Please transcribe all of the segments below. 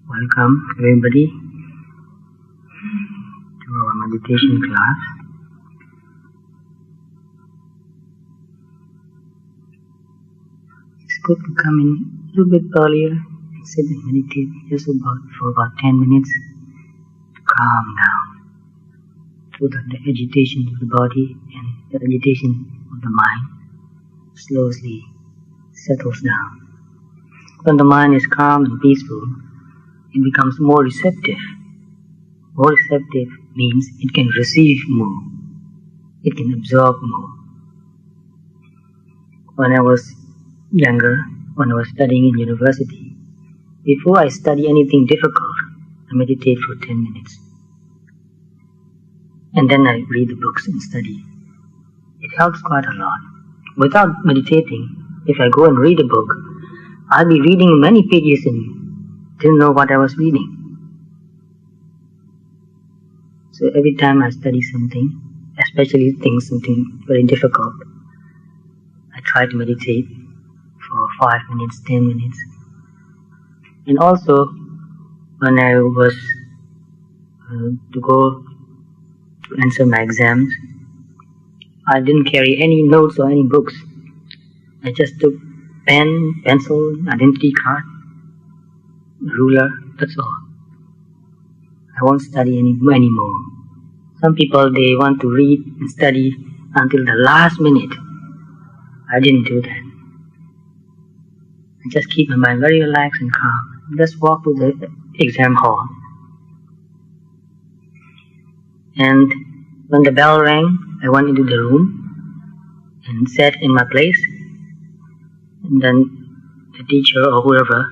Welcome everybody to our meditation class. It's good to come in a little bit earlier and sit and meditate just for about 10 minutes to calm down so that the agitation of the body and the agitation of the mind slowly settles down. When the mind is calm and peaceful, it becomes more receptive. More receptive means it can receive more. It can absorb more. When I was younger, when I was studying in university, before I study anything difficult, I meditate for 10 minutes. And then I read the books and study. It helps quite a lot. Without meditating, if I go and read a book, I'll be reading many pages and didn't know what I was reading. So every time I study something, especially something very difficult, I try to meditate for 5 minutes, 10 minutes. And also, when I was to go to answer my exams, I didn't carry any notes or any books. I just took pen, pencil, identity card, ruler, that's all. I won't study anymore. Some people, they want to read and study until the last minute. I didn't do that. I just keep my mind very relaxed and calm. Just walk to the exam hall. And when the bell rang, I went into the room and sat in my place. And then the teacher or whoever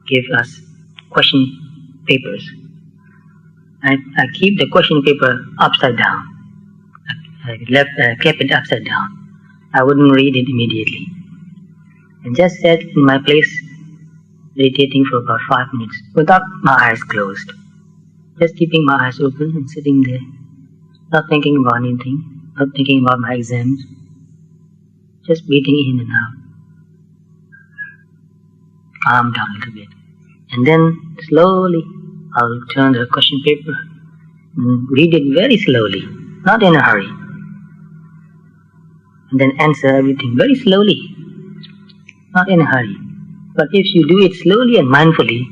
gave us question papers. I keep the question paper upside down. I kept it upside down. I wouldn't read it immediately. And just sat in my place, meditating for about 5 minutes, without my eyes closed. Just keeping my eyes open and sitting there, not thinking about anything, not thinking about my exams, just breathing in and out. Calm down a little bit. And then slowly I'll turn the question paper and read it very slowly, not in a hurry. And then answer everything very slowly, not in a hurry. But if you do it slowly and mindfully,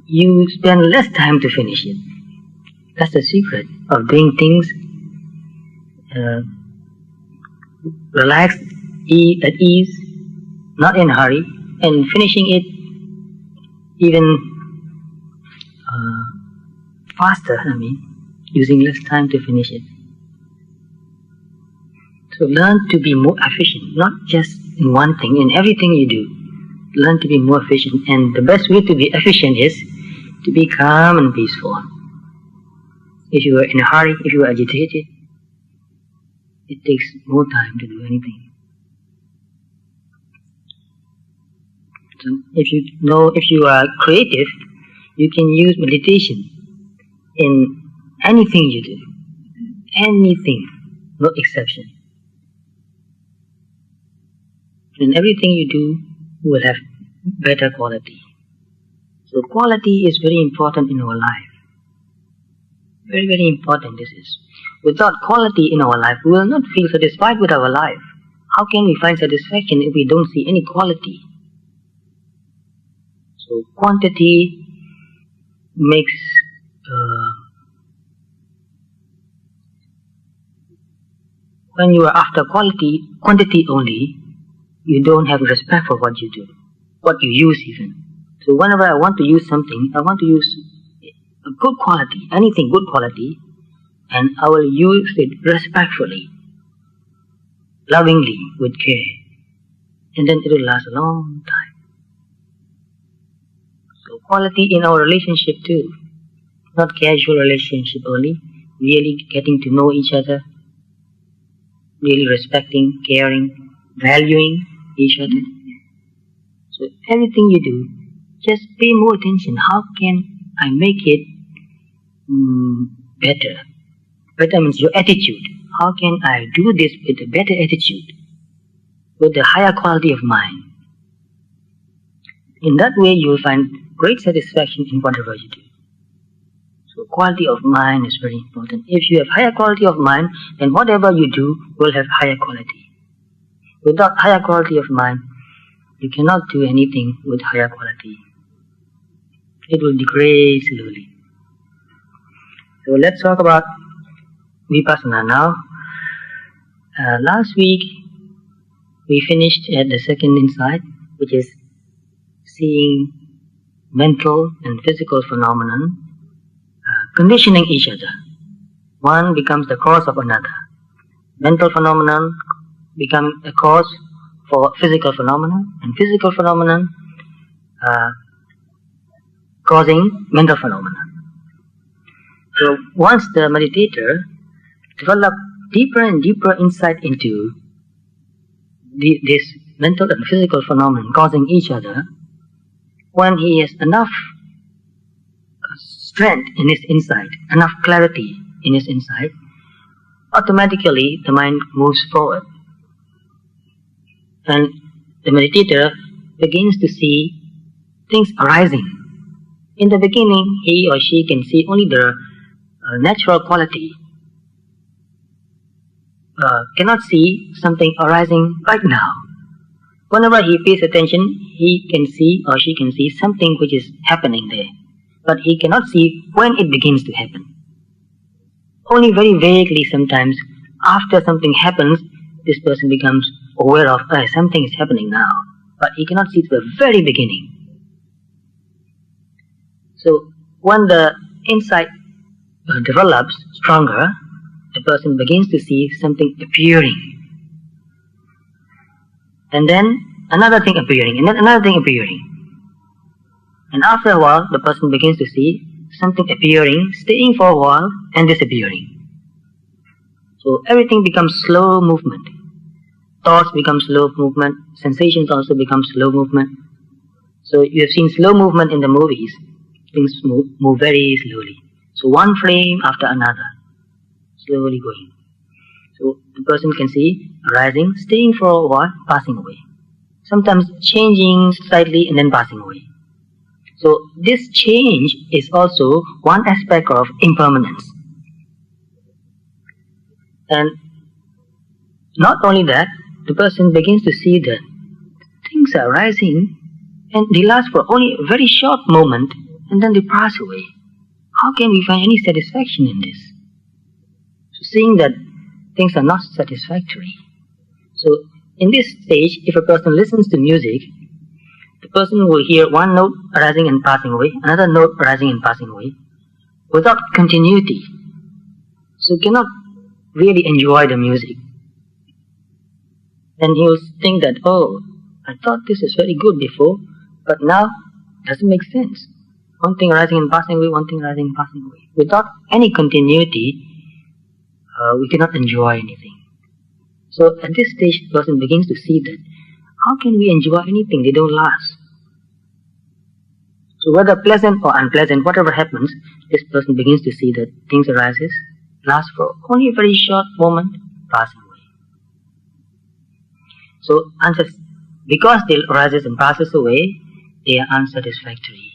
you spend less time to finish it. That's the secret of doing things relaxed, at ease, not in a hurry, and finishing it even faster, using less time to finish it. So learn to be more efficient, not just in one thing, in everything you do. Learn to be more efficient, and the best way to be efficient is to be calm and peaceful. If you are in a hurry, if you are agitated, it takes more time to do anything. So if you are creative, you can use meditation in anything you do. Anything, no exception. And everything you do will have better quality. So quality is very important in our life. Very, very important this is. Without quality in our life, we will not feel satisfied with our life. How can we find satisfaction if we don't see any quality? So quantity makes when you are after quantity only, you don't have respect for what you do, what you use even. So whenever I want to use something, I want to use a good quality, anything good quality, and I will use it respectfully, lovingly, with care, and then it will last a long time. So quality in our relationship too, not casual relationship only, really getting to know each other, really respecting, caring, valuing each other. So everything you do, just pay more attention. How can I make it better? Better means your attitude. How can I do this with a better attitude, with a higher quality of mind? in that way you will find great satisfaction in whatever you do. So quality of mind is very important. If you have higher quality of mind, then whatever you do will have higher quality. Without higher quality of mind, you cannot do anything with higher quality. It will degrade slowly. So let's talk about Vipassana now. Last week, we finished at the second insight, which is seeing mental and physical phenomenon conditioning each other. One becomes the cause of another. Mental phenomenon becomes a cause for physical phenomenon, and physical phenomenon causing mental phenomenon. So once the meditator develops deeper and deeper insight into this mental and physical phenomenon causing each other, when he has enough strength in his insight, enough clarity in his insight, automatically the mind moves forward. And the meditator begins to see things arising. In the beginning, he or she can see only the natural quality, cannot see something arising right now. Whenever he pays attention, he can see or she can see something which is happening there, but he cannot see when it begins to happen. Only very vaguely sometimes, after something happens, this person becomes aware of, something is happening now, but he cannot see the very beginning. So when the insight develops stronger, the person begins to see something appearing, and then another thing appearing, and then another thing appearing. And after a while, the person begins to see something appearing, staying for a while, and disappearing. So everything becomes slow movement. Thoughts become slow movement, sensations also become slow movement. So you have seen slow movement in the movies. Things move very slowly. So one frame after another, slowly going. So the person can see arising, staying for a while, passing away. Sometimes changing slightly and then passing away. So this change is also one aspect of impermanence. And not only that, the person begins to see that things are arising and they last for only a very short moment and then they pass away. How can we find any satisfaction in this? So seeing that things are not satisfactory. So in this stage, if a person listens to music, the person will hear one note arising and passing away, another note arising and passing away, without continuity. So cannot really enjoy the music. Then he will think that, oh, I thought this is very good before, but now it doesn't make sense. One thing arising and passing away, one thing arising and passing away. Without any continuity, we cannot enjoy anything. So at this stage, the person begins to see that, how can we enjoy anything? They don't last. So whether pleasant or unpleasant, whatever happens, this person begins to see that things arises, last for only a very short moment, passing away. So because they arises and passes away, they are unsatisfactory.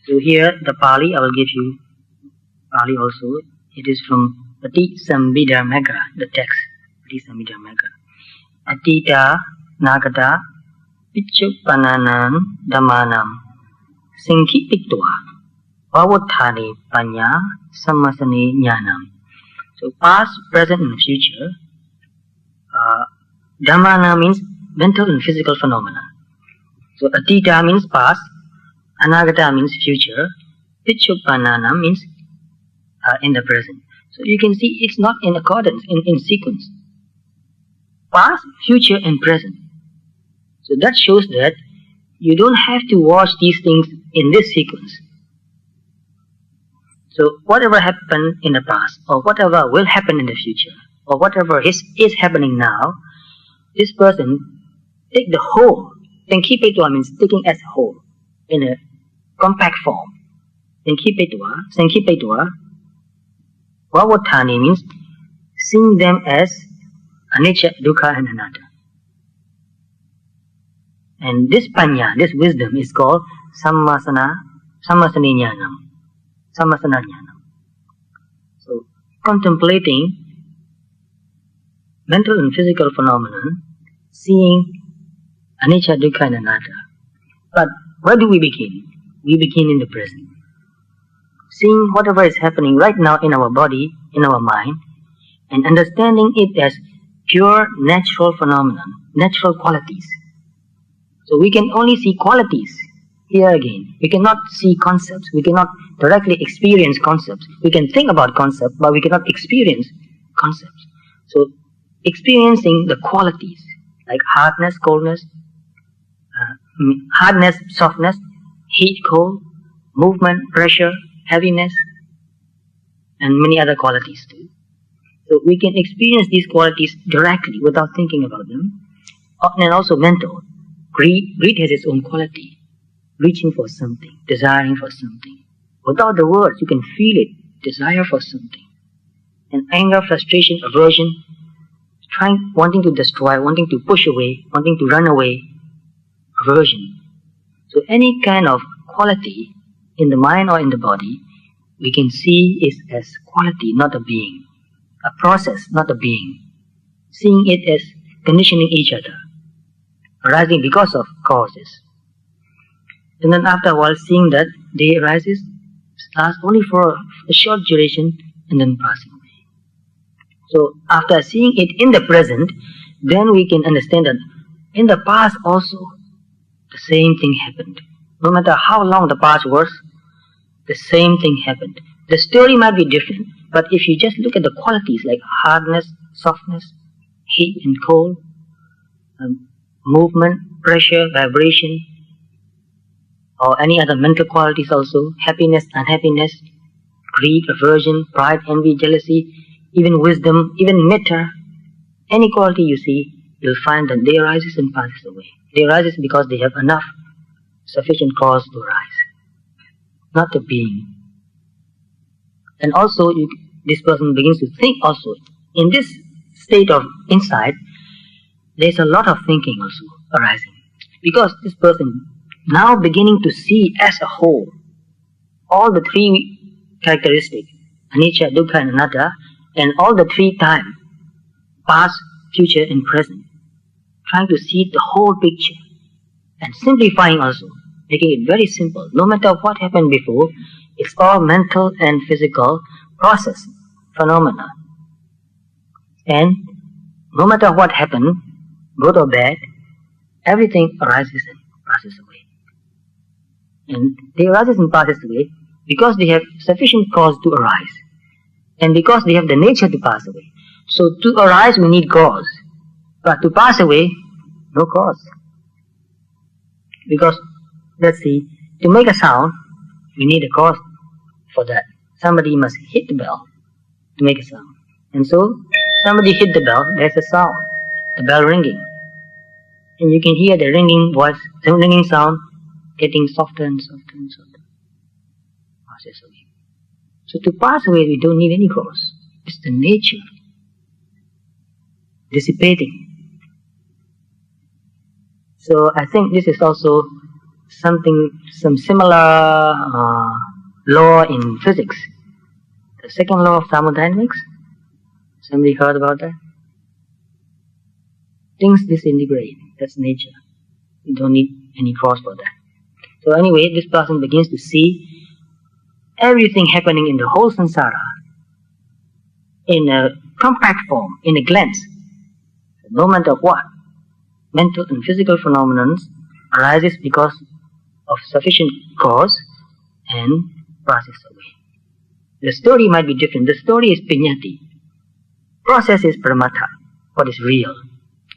So here the Pali, I will give you Pali also. It is from Patisambhidhamagga, the text. Patisambhidhamagga. Atita nagata pichupananam dhamanam sinkhipittva bhavothane panya sammasane jnanam. So past, present and future. Dhamana means mental and physical phenomena. So atita means past, anagata means future, pichupanana means in the present. So you can see it's not in accordance, in sequence. Past, future and present. So that shows that you don't have to watch these things in this sequence. So whatever happened in the past, or whatever will happen in the future, or whatever is happening now, this person take the whole Sankipetwa means taking as a whole, in a compact form. Sankipetwa, Vavathani means seeing them as anicca, dukkha and anatta. And this panya, this wisdom is called sammasana jnanam. So contemplating mental and physical phenomenon, seeing anicca, dukkha and anatta. But where do we begin? We begin in the present. Seeing whatever is happening right now in our body, in our mind, and understanding it as pure natural phenomenon, natural qualities. So we can only see qualities here again. We cannot see concepts. We cannot directly experience concepts. We can think about concepts, but we cannot experience concepts. So experiencing the qualities like hardness, coldness, hardness, softness, heat, cold, movement, pressure, heaviness, and many other qualities too. So we can experience these qualities directly without thinking about them. And also mental. Greed has its own quality. Reaching for something, desiring for something. Without the words, you can feel it, desire for something. And anger, frustration, aversion, wanting to destroy, wanting to push away, wanting to run away, aversion. So any kind of quality in the mind or in the body, we can see it as quality, not a being. A process, not a being. Seeing it as conditioning each other, arising because of causes. And then after a while, seeing that they arises, lasts only for a short duration and then passing away. So after seeing it in the present, then we can understand that in the past also, the same thing happened. No matter how long the past was, the same thing happened. The story might be different, but if you just look at the qualities like hardness, softness, heat and cold, movement, pressure, vibration, or any other mental qualities also, happiness, unhappiness, greed, aversion, pride, envy, jealousy, even wisdom, even metta, any quality you see, you'll find that they arises and passes away. They arises because they have enough, sufficient cause to arise, not the being. And also, this person begins to think also. In this state of insight, there's a lot of thinking also arising. Because this person now beginning to see as a whole all the three characteristics, anicca, dukkha and anatta, and all the three time, past, future and present, trying to see the whole picture and simplifying also, making it very simple. No matter what happened before, it's all mental and physical process, phenomena. And no matter what happened, good or bad, everything arises and passes away. And they arises and passes away because they have sufficient cause to arise. And because they have the nature to pass away. So to arise, we need cause. But to pass away, no cause. Because, let's see, to make a sound, we need a cause for that. Somebody must hit the bell to make a sound. And so, somebody hit the bell, there's a sound, the bell ringing. And you can hear the ringing voice, the ringing sound getting softer and softer and softer. Passes away. So to pass away, we don't need any cause. It's the nature dissipating. So I think this is also some similar law in physics. The second law of thermodynamics. Somebody heard about that? Things disintegrate. That's nature. You don't need any cause for that. So anyway, this person begins to see everything happening in the whole samsara in a compact form, in a glance. No matter what, mental and physical phenomena arises because of sufficient cause and passes away. The story might be different. The story is piñati. Process is paramatha, what is real.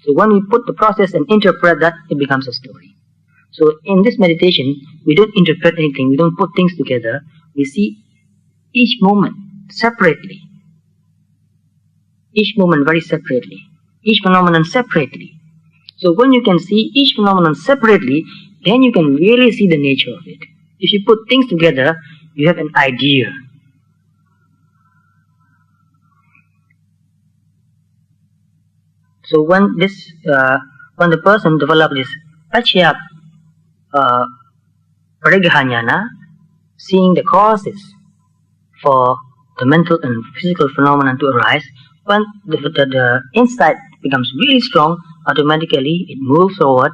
So when we put the process and interpret that, it becomes a story. So in this meditation, we don't interpret anything, we don't put things together. We see each moment separately. Each moment very separately. Each phenomenon separately. So when you can see each phenomenon separately, then you can really see the nature of it. If you put things together, you have an idea. So when the person develops this Pachya Parigahanyana, seeing the causes for the mental and physical phenomenon to arise, when the insight becomes really strong, automatically it moves forward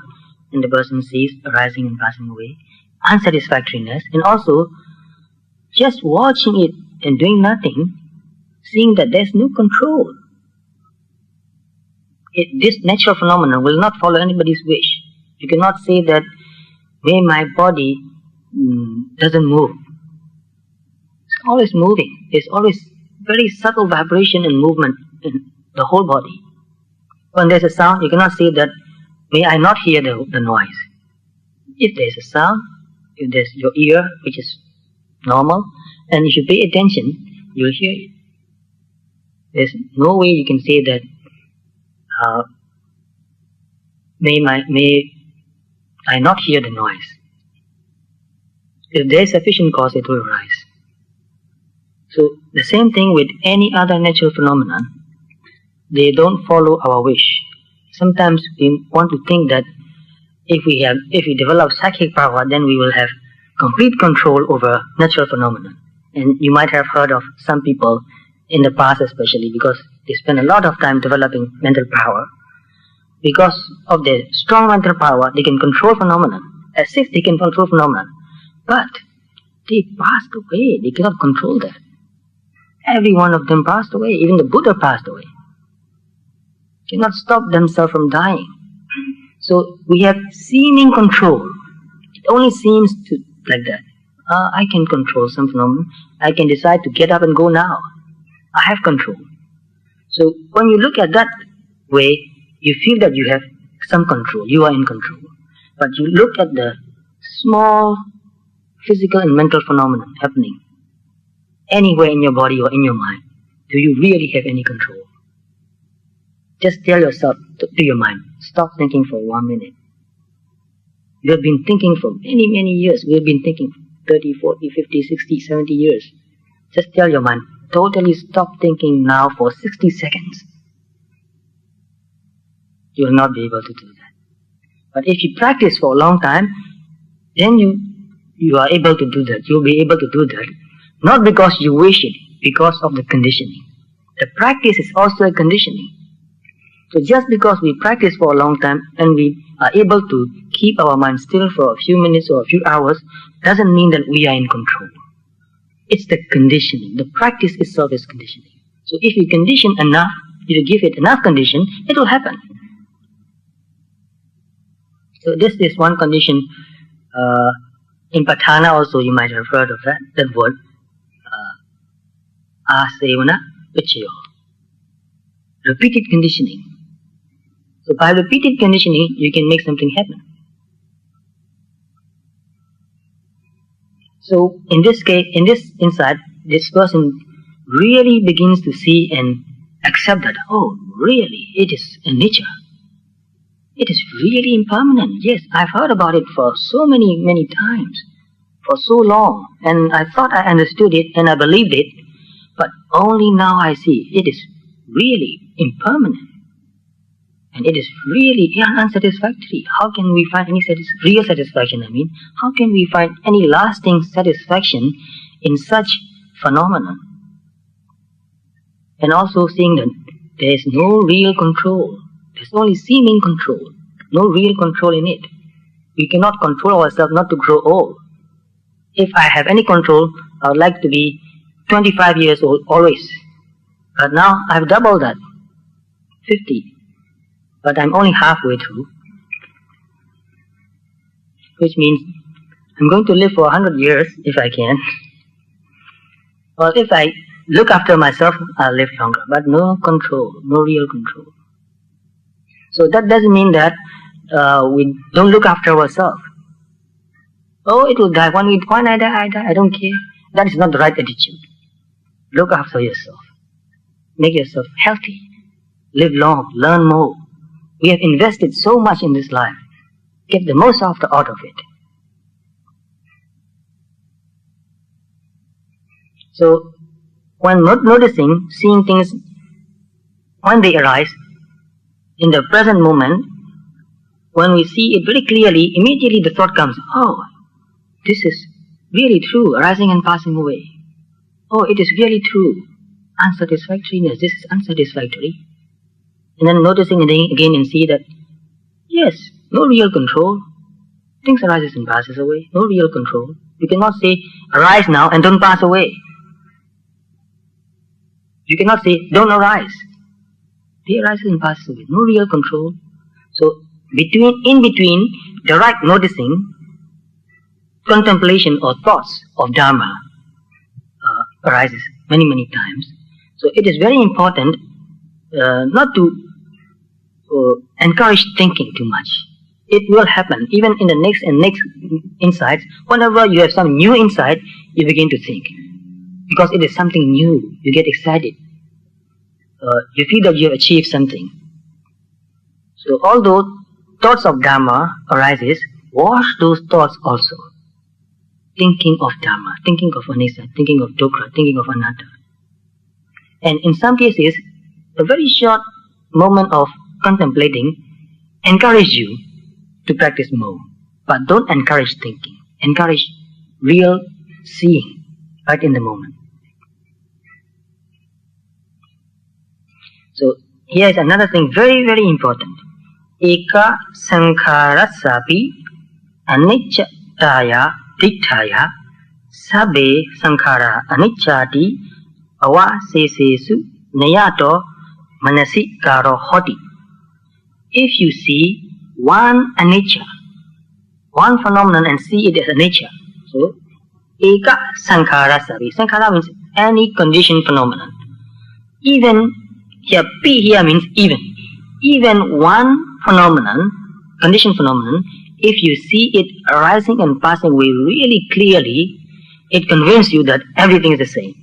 and the person sees arising and passing away, unsatisfactoriness, and also just watching it and doing nothing, seeing that there's no control. This natural phenomenon will not follow anybody's wish. You cannot say that, may my body doesn't move. It's always moving. There's always very subtle vibration and movement in the whole body. When there's a sound, you cannot say that, may I not hear the noise. If there's a sound, if there's your ear, which is normal, and if you pay attention, you'll hear it. There's no way you can say that, may I not hear the noise. If there is sufficient cause, it will arise. So the same thing with any other natural phenomenon. They don't follow our wish. Sometimes we want to think that if we develop psychic power, then we will have complete control over natural phenomena. And you might have heard of some people in the past, especially because they spend a lot of time developing mental power. Because of their strong mental power, they can control phenomena, as if they can control phenomena. But they passed away. They cannot control that. Every one of them passed away. Even the Buddha passed away. Cannot stop themselves from dying. So we have seeming control. It only seems to like that. I can control some phenomena. I can decide to get up and go now. I have control. So when you look at that way, you feel that you have some control. You are in control. But you look at the small physical and mental phenomenon happening anywhere in your body or in your mind. Do you really have any control? Just tell yourself, to your mind, stop thinking for 1 minute. You have been thinking for many, many years. We have been thinking 30, 40, 50, 60, 70 years. Just tell your mind, totally stop thinking now for 60 seconds. You will not be able to do that. But if you practice for a long time, then you are able to do that. You'll be able to do that, not because you wish it, because of the conditioning. The practice is also a conditioning. So just because we practice for a long time and we are able to keep our mind still for a few minutes or a few hours, doesn't mean that we are in control. It's the conditioning. The practice itself is conditioning. So if you condition enough, if you give it enough condition, it will happen. So this is one condition. In Patana also you might have heard of that word. Asevana Vichayo. Repeated conditioning. So by repeated conditioning, you can make something happen. So in this case, in this insight, this person really begins to see and accept that, oh, really, it is a nature. It is really impermanent. Yes, I've heard about it for so many, many times, for so long, and I thought I understood it and I believed it, but only now I see it is really impermanent. And it is really unsatisfactory. How can we find any real satisfaction? How can we find any lasting satisfaction in such phenomenon? And also seeing that there is no real control. There's only seeming control. No real control in it. We cannot control ourselves not to grow old. If I have any control, I would like to be 25 years old always. But now I've doubled that. 50. But I'm only halfway through, which means I'm going to live for 100 years if I can. Well, if I look after myself, I'll live longer, but no control, no real control. So that doesn't mean that we don't look after ourselves. Oh, it will die. When I die, I don't care. That is not the right attitude. Look after yourself. Make yourself healthy. Live long, learn more. We have invested so much in this life. Get the most out of it. So, when noticing, seeing things when they arise, in the present moment, when we see it very clearly, immediately the thought comes, oh, this is really true, arising and passing away. Oh, it is really true. Unsatisfactoriness, this is unsatisfactory. And then noticing again and see that, yes, no real control. Things arises and passes away, no real control. You cannot say, arise now and don't pass away. You cannot say, don't arise. They arise and pass away, no real control. So, in between direct noticing, contemplation or thoughts of Dharma arises many times. So it is very important not to encourage thinking too much. It will happen even in the next insights. Whenever you have some new insight, you begin to think. Because it is something new, you get excited. You feel that you have achieved something. So although thoughts of Dharma arises, wash those thoughts also. Thinking of Dharma, thinking of Anicca, thinking of Dukkha, thinking of Anatta. And in some cases, a very short moment of contemplating encourage you to practice more. But don't encourage thinking. Encourage real seeing right in the moment. So here is another thing very important. Eka sankharassapi anicca Dittaya Sabe Sankhara Anicchati Awa Sesesu Nayato Manasi Karo Hoti. If you see one anicca, one phenomenon and see it as anicca, so Eka Sankhara Sabi. Sankhara means any conditioned phenomenon. Even here, P here means even. Even one phenomenon, conditioned phenomenon, if you see it arising and passing away really clearly, it convinces you that everything is the same.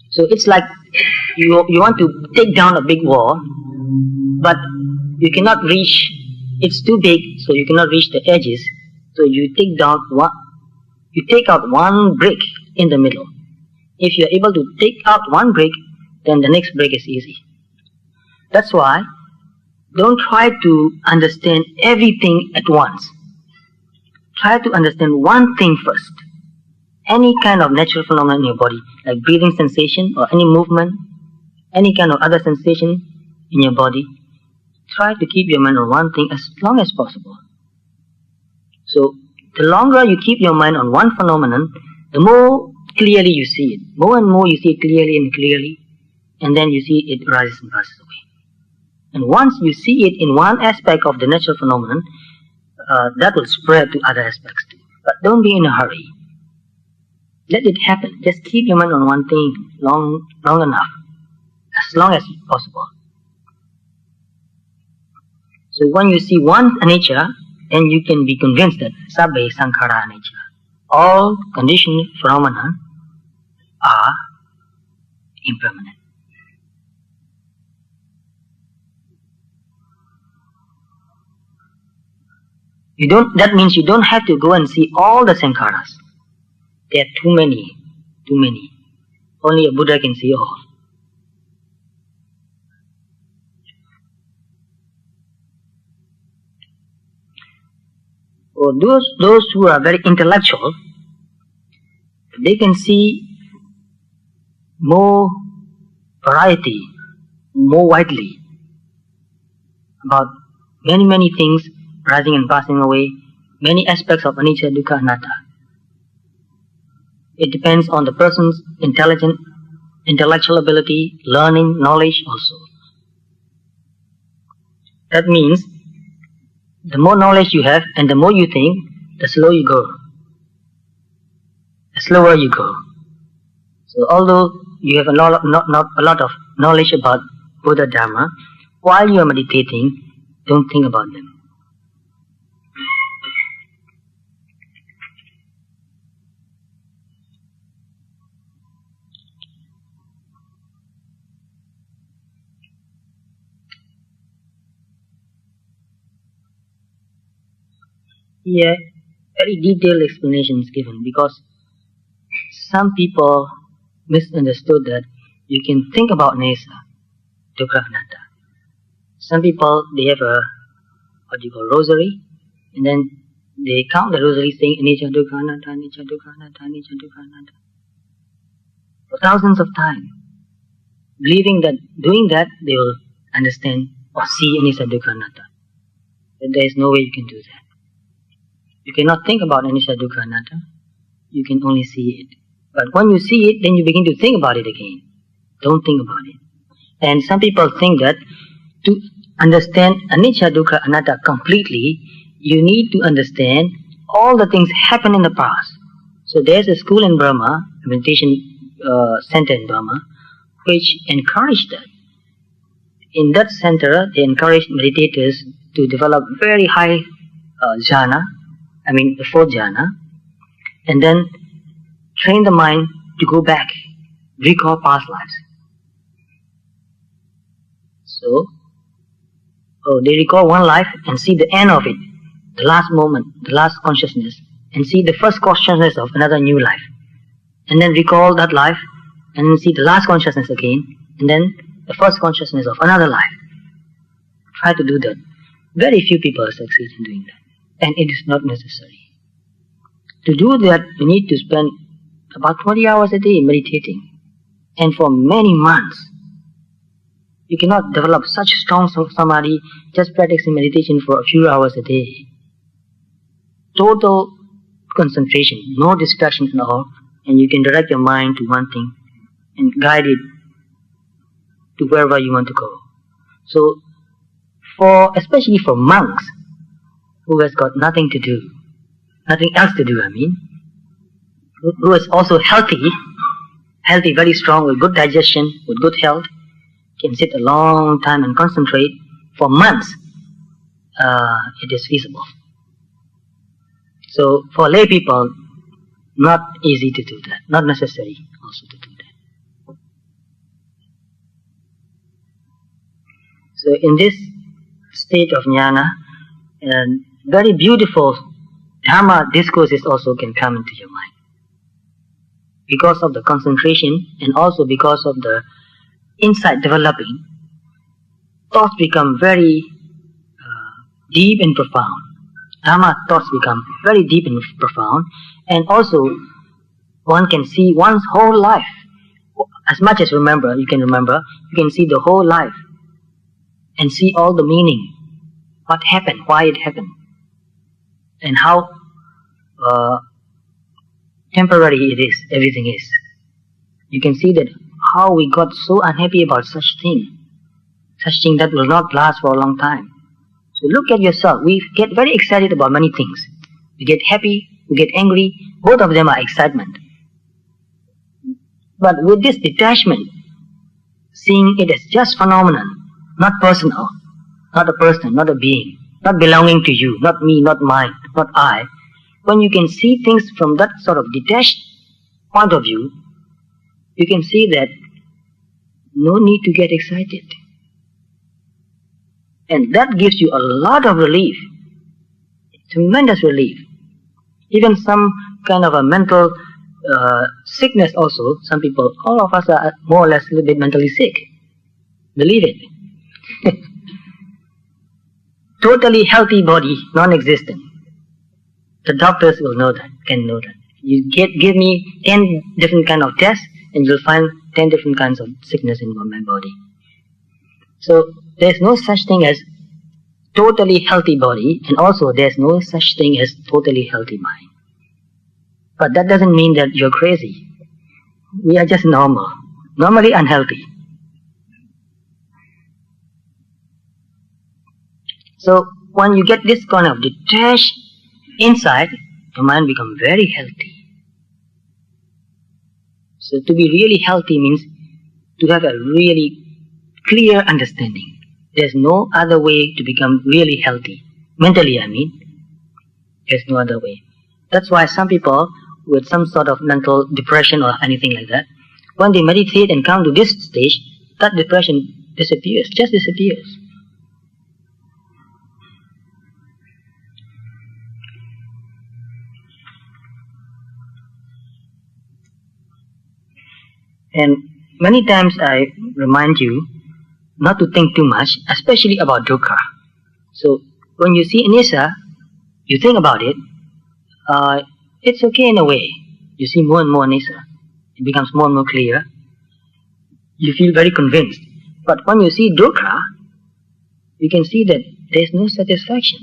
So it's like you want to take down a big wall, but you cannot reach, it's too big, so you cannot reach the edges. So you take out one brick in the middle. If you are able to take out one brick, then the next brick is easy. That's why don't try to understand everything at once. Try to understand one thing first. Any kind of natural phenomenon in your body, like breathing sensation or any movement, any kind of other sensation in your body, try to keep your mind on one thing as long as possible. So, the longer you keep your mind on one phenomenon, the more clearly you see it. More and more you see it clearly and clearly, and then you see it rises and passes away. And once you see it in one aspect of the natural phenomenon, that will spread to other aspects too. But don't be in a hurry. Let it happen. Just keep your mind on one thing long enough, as long as possible. So when you see one anicca, then you can be convinced that sabbe sankhara anicca. All conditioned phenomena are impermanent. That means you don't have to go and see all the sankharas. There are too many. Only a Buddha can see all. For those who are very intellectual, they can see more variety, more widely about many things rising and passing away, many aspects of anicca, dukkha, anatta. It depends on the person's intellectual ability, learning, knowledge also. That means the more knowledge you have and the more you think, the slower you go. The slower you go. So although you have not a lot of knowledge about Buddha Dharma, while you are meditating, don't think about them. Here, very detailed explanation is given because some people misunderstood that you can think about Nesa, Dukkha Anatta. Some people, they have a, what you call, rosary, and then they count the rosary saying Anicca Dukkha Anatta, Anicca Dukkha Anatta, Anicca Dukkha Anatta, for thousands of times, believing that doing that they will understand or see Anicca Dukkha Anatta. But there is no way you can do that. You cannot think about Anicca Dukkha Anatta, you can only see it. But when you see it, then you begin to think about it again. Don't think about it. And some people think that to understand Anicca Dukkha Anatta completely, you need to understand all the things happen in the past. So there's a school in Burma, a meditation center in Burma, which encouraged that. In that center, they encourage meditators to develop very high jhana, the fourth jhana, and then train the mind to go back, recall past lives. So, they recall one life and see the end of it, the last moment, the last consciousness, and see the first consciousness of another new life. And then recall that life, and then see the last consciousness again, and then the first consciousness of another life. Try to do that. Very few people succeed in doing that, and it is not necessary. To do that, you need to spend about 20 hours a day meditating, and for many months. You cannot develop such strong samadhi just practicing meditation for a few hours a day. Total concentration, no distraction at all, and you can direct your mind to one thing and guide it to wherever you want to go. So, especially for monks who has got nothing to do, nothing else to do, who is also healthy, very strong, with good digestion, with good health, can sit a long time and concentrate for months, it is feasible. So for lay people, not easy to do that, not necessary also to do that. So in this state of jnana, very beautiful Dharma discourses also can come into your mind. Because of the concentration and also because of the insight developing, thoughts become very deep and profound. Dharma thoughts become very deep and profound, and also one can see one's whole life. As much as you can see the whole life and see all the meaning, what happened, why it happened, and how temporary everything is. You can see that how we got so unhappy about such thing that will not last for a long time. So look at yourself. We get very excited about many things. We get happy, we get angry. Both of them are excitement. But with this detachment, seeing it as just phenomenon, not personal, not a person, not a being, not belonging to you, not me, not mine, not I, when you can see things from that sort of detached point of view, you can see that no need to get excited. And that gives you a lot of relief, tremendous relief. Even some kind of a mental sickness also, some people, all of us are more or less a little bit mentally sick. Believe it. Totally healthy body, non-existent. The doctors will know that, can know that. You give me 10 different kind of tests, and you'll find 10 different kinds of sickness in my body. So there's no such thing as totally healthy body, and also there's no such thing as totally healthy mind. But that doesn't mean that you're crazy. We are just normal, normally unhealthy. So when you get this kind of detached insight, your mind becomes very healthy. So to be really healthy means to have a really clear understanding. There's no other way to become really healthy. Mentally, there's no other way. That's why some people with some sort of mental depression or anything like that, when they meditate and come to this stage, that depression disappears, just disappears. And many times I remind you not to think too much, especially about dukkha. So when you see anicca, you think about it, it's okay in a way. You see more and more anicca. It becomes more and more clear. You feel very convinced. But when you see dukkha, you can see that there's no satisfaction.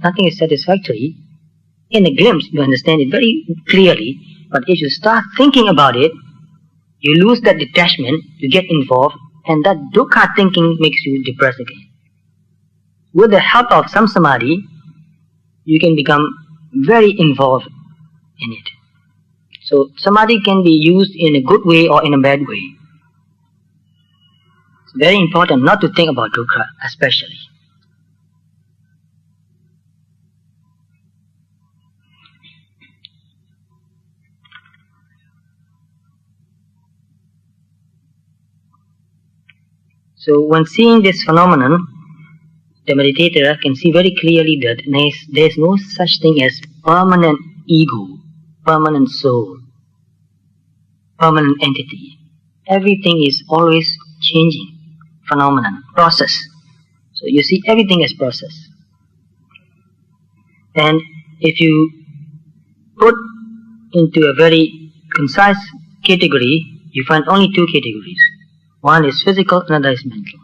Nothing is satisfactory. In a glimpse, you understand it very clearly. But if you start thinking about it, you lose that detachment, you get involved, and that dukkha thinking makes you depressed again. With the help of some samadhi, you can become very involved in it. So samadhi can be used in a good way or in a bad way. It's very important not to think about dukkha, especially. So when seeing this phenomenon, the meditator can see very clearly that there is no such thing as permanent ego, permanent soul, permanent entity. Everything is always changing, phenomenon, process. So you see everything as process. And if you put into a very concise category, you find only two categories. One is physical, another is mental.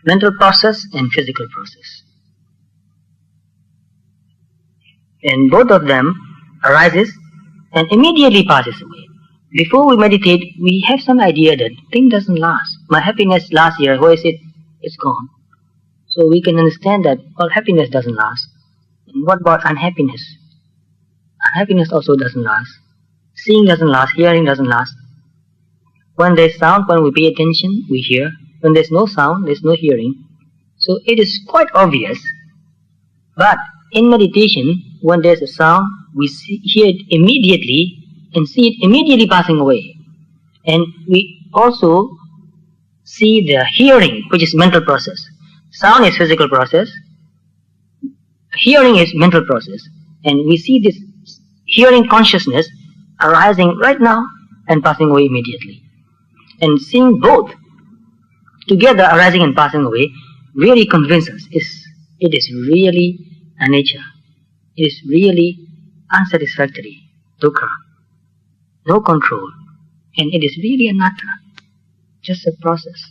Mental process and physical process. And both of them arises and immediately passes away. Before we meditate, we have some idea that thing doesn't last. My happiness last year, where is it? It's gone. So we can understand that, well, happiness doesn't last. And what about unhappiness? Unhappiness also doesn't last. Seeing doesn't last, hearing doesn't last. When there's sound, when we pay attention, we hear. When there's no sound, there's no hearing. So it is quite obvious. But in meditation, when there's a sound, we hear it immediately and see it immediately passing away. And we also see the hearing, which is mental process. Sound is physical process. Hearing is mental process. And we see this hearing consciousness arising right now and passing away immediately. And seeing both together arising and passing away really convinces us it is really anicca. It is really unsatisfactory, dukkha, no control, and it is really anatta, just a process.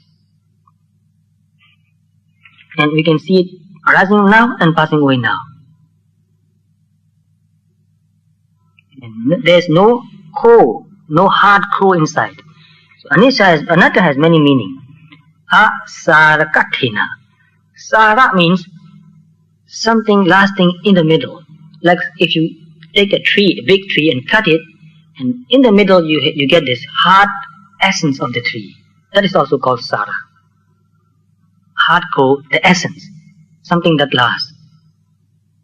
And we can see it arising now and passing away now. And there's no core, no hard core inside. So anatta has many meanings. Asarakathina. Sara means something lasting in the middle. Like if you take a tree, a big tree, and cut it, and in the middle you get this hard essence of the tree. That is also called sara. Hardcore, the essence, something that lasts.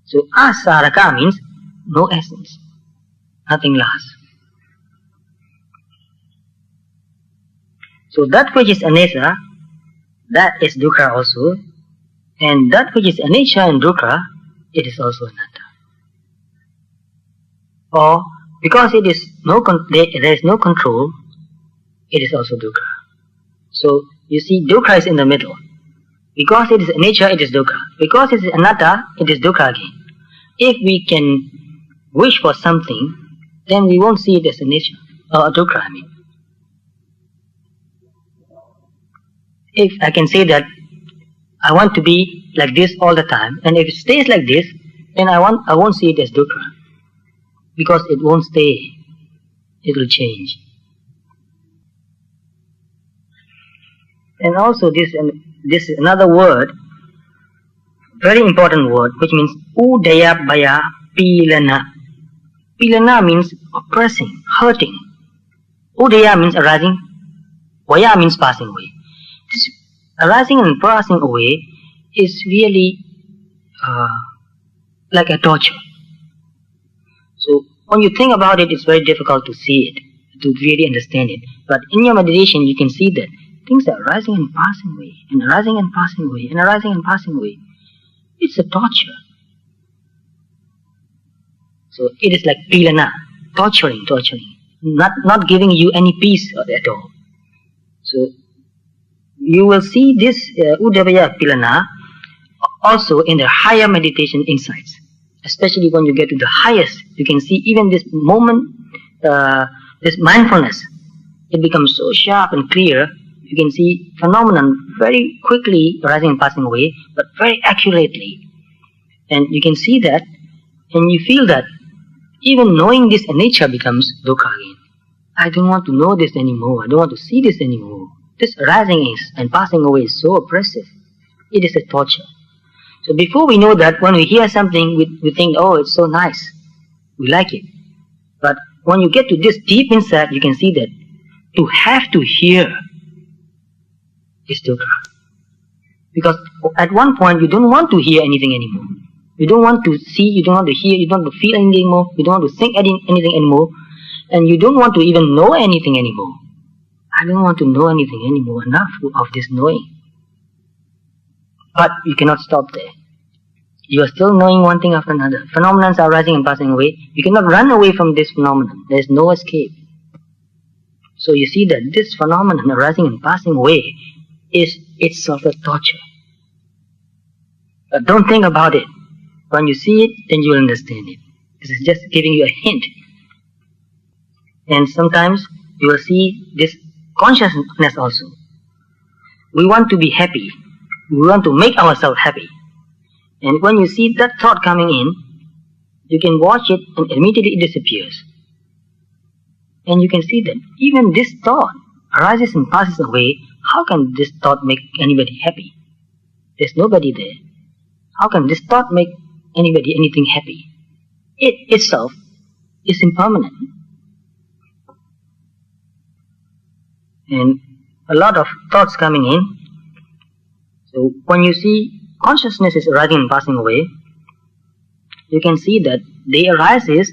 So asaraka means no essence, nothing lasts. So that which is anicca, that is dukkha also, and that which is anicca and dukkha, it is also anatta. Or because there is no control, it is also dukkha. So you see, dukkha is in the middle. Because it is anicca, it is dukkha. Because it is anatta, it is dukkha again. If we can wish for something, then we won't see it as anicca or dukkha. If I can say that I want to be like this all the time, and if it stays like this, then I won't see it as dukkha, because it won't stay. It will change. And also this is another word, very important word, which means udayabhaya pilana. Pilana means oppressing, hurting. Udaya means arising. Vaya means passing away. This arising and passing away is really like a torture. So when you think about it, it's very difficult to see it, to really understand it. But in your meditation, you can see that things are arising and passing away, and arising and passing away, and arising and passing away. It's a torture. So it is like pilana, torturing. not giving you any peace at all. So you will see this Udavaya Pilana also in the higher meditation insights. Especially when you get to the highest, you can see even this moment, this mindfulness, it becomes so sharp and clear. You can see phenomenon very quickly arising and passing away, but very accurately. And you can see that, and you feel that even knowing this nature becomes dukkha again. I don't want to know this anymore. I don't want to see this anymore. This arising and passing away is so oppressive. It is a torture. So before we know that, when we hear something, we think, oh, it's so nice. We like it. But when you get to this deep inside, you can see that to have to hear is dukkha. Because at one point, you don't want to hear anything anymore. You don't want to see, you don't want to hear, you don't want to feel anything anymore, you don't want to think anything anymore, and you don't want to even know anything anymore. I don't want to know anything anymore, enough of this knowing. But you cannot stop there. You are still knowing one thing after another. Phenomena are rising and passing away. You cannot run away from this phenomenon. There is no escape. So you see that this phenomenon arising and passing away is itself a torture. But don't think about it. When you see it, then you will understand it. This is just giving you a hint. And sometimes you will see this consciousness also. We want to be happy. We want to make ourselves happy. And when you see that thought coming in, you can watch it and immediately it disappears. And you can see that even this thought arises and passes away. How can this thought make anybody happy? There's nobody there. How can this thought make anybody anything happy? It itself is impermanent. And a lot of thoughts coming in. So when you see consciousness is arising and passing away, you can see that they arises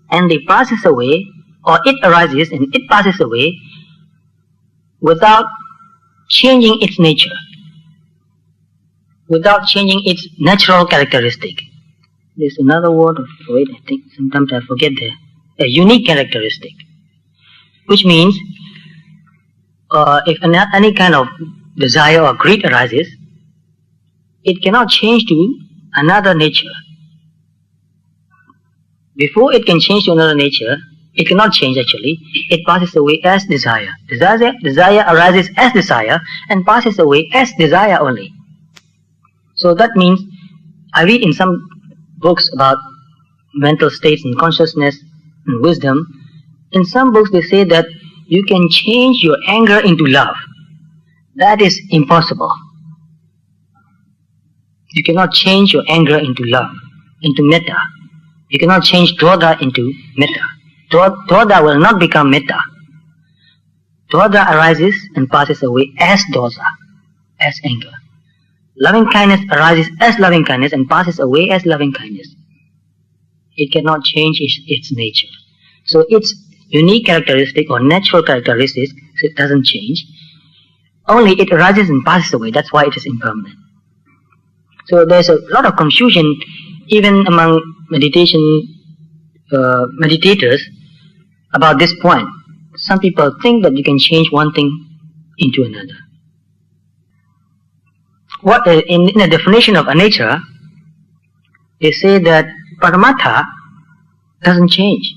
and they passes away, or it arises and it passes away without changing its nature, without changing its natural characteristic. There's another word for it, I think sometimes I forget there. A unique characteristic, which means if any kind of desire or greed arises, it cannot change to another nature. Before it can change to another nature, it cannot change actually. It passes away as desire. Desire arises as desire and passes away as desire only. So that means, I read in some books about mental states and consciousness and wisdom. In some books they say that you can change your anger into love. That is impossible. You cannot change your anger into love, into metta. You cannot change dvada into metta. Dvada will not become metta. Dvada arises and passes away as dosa, as anger. Loving kindness arises as loving kindness and passes away as loving kindness. It cannot change its nature. So its unique characteristic or natural characteristics, it doesn't change. Only it arises and passes away. That's why it is impermanent. So there's a lot of confusion even among meditators about this point. Some people think that you can change one thing into another. What in the definition of anicca, they say that paramatha doesn't change.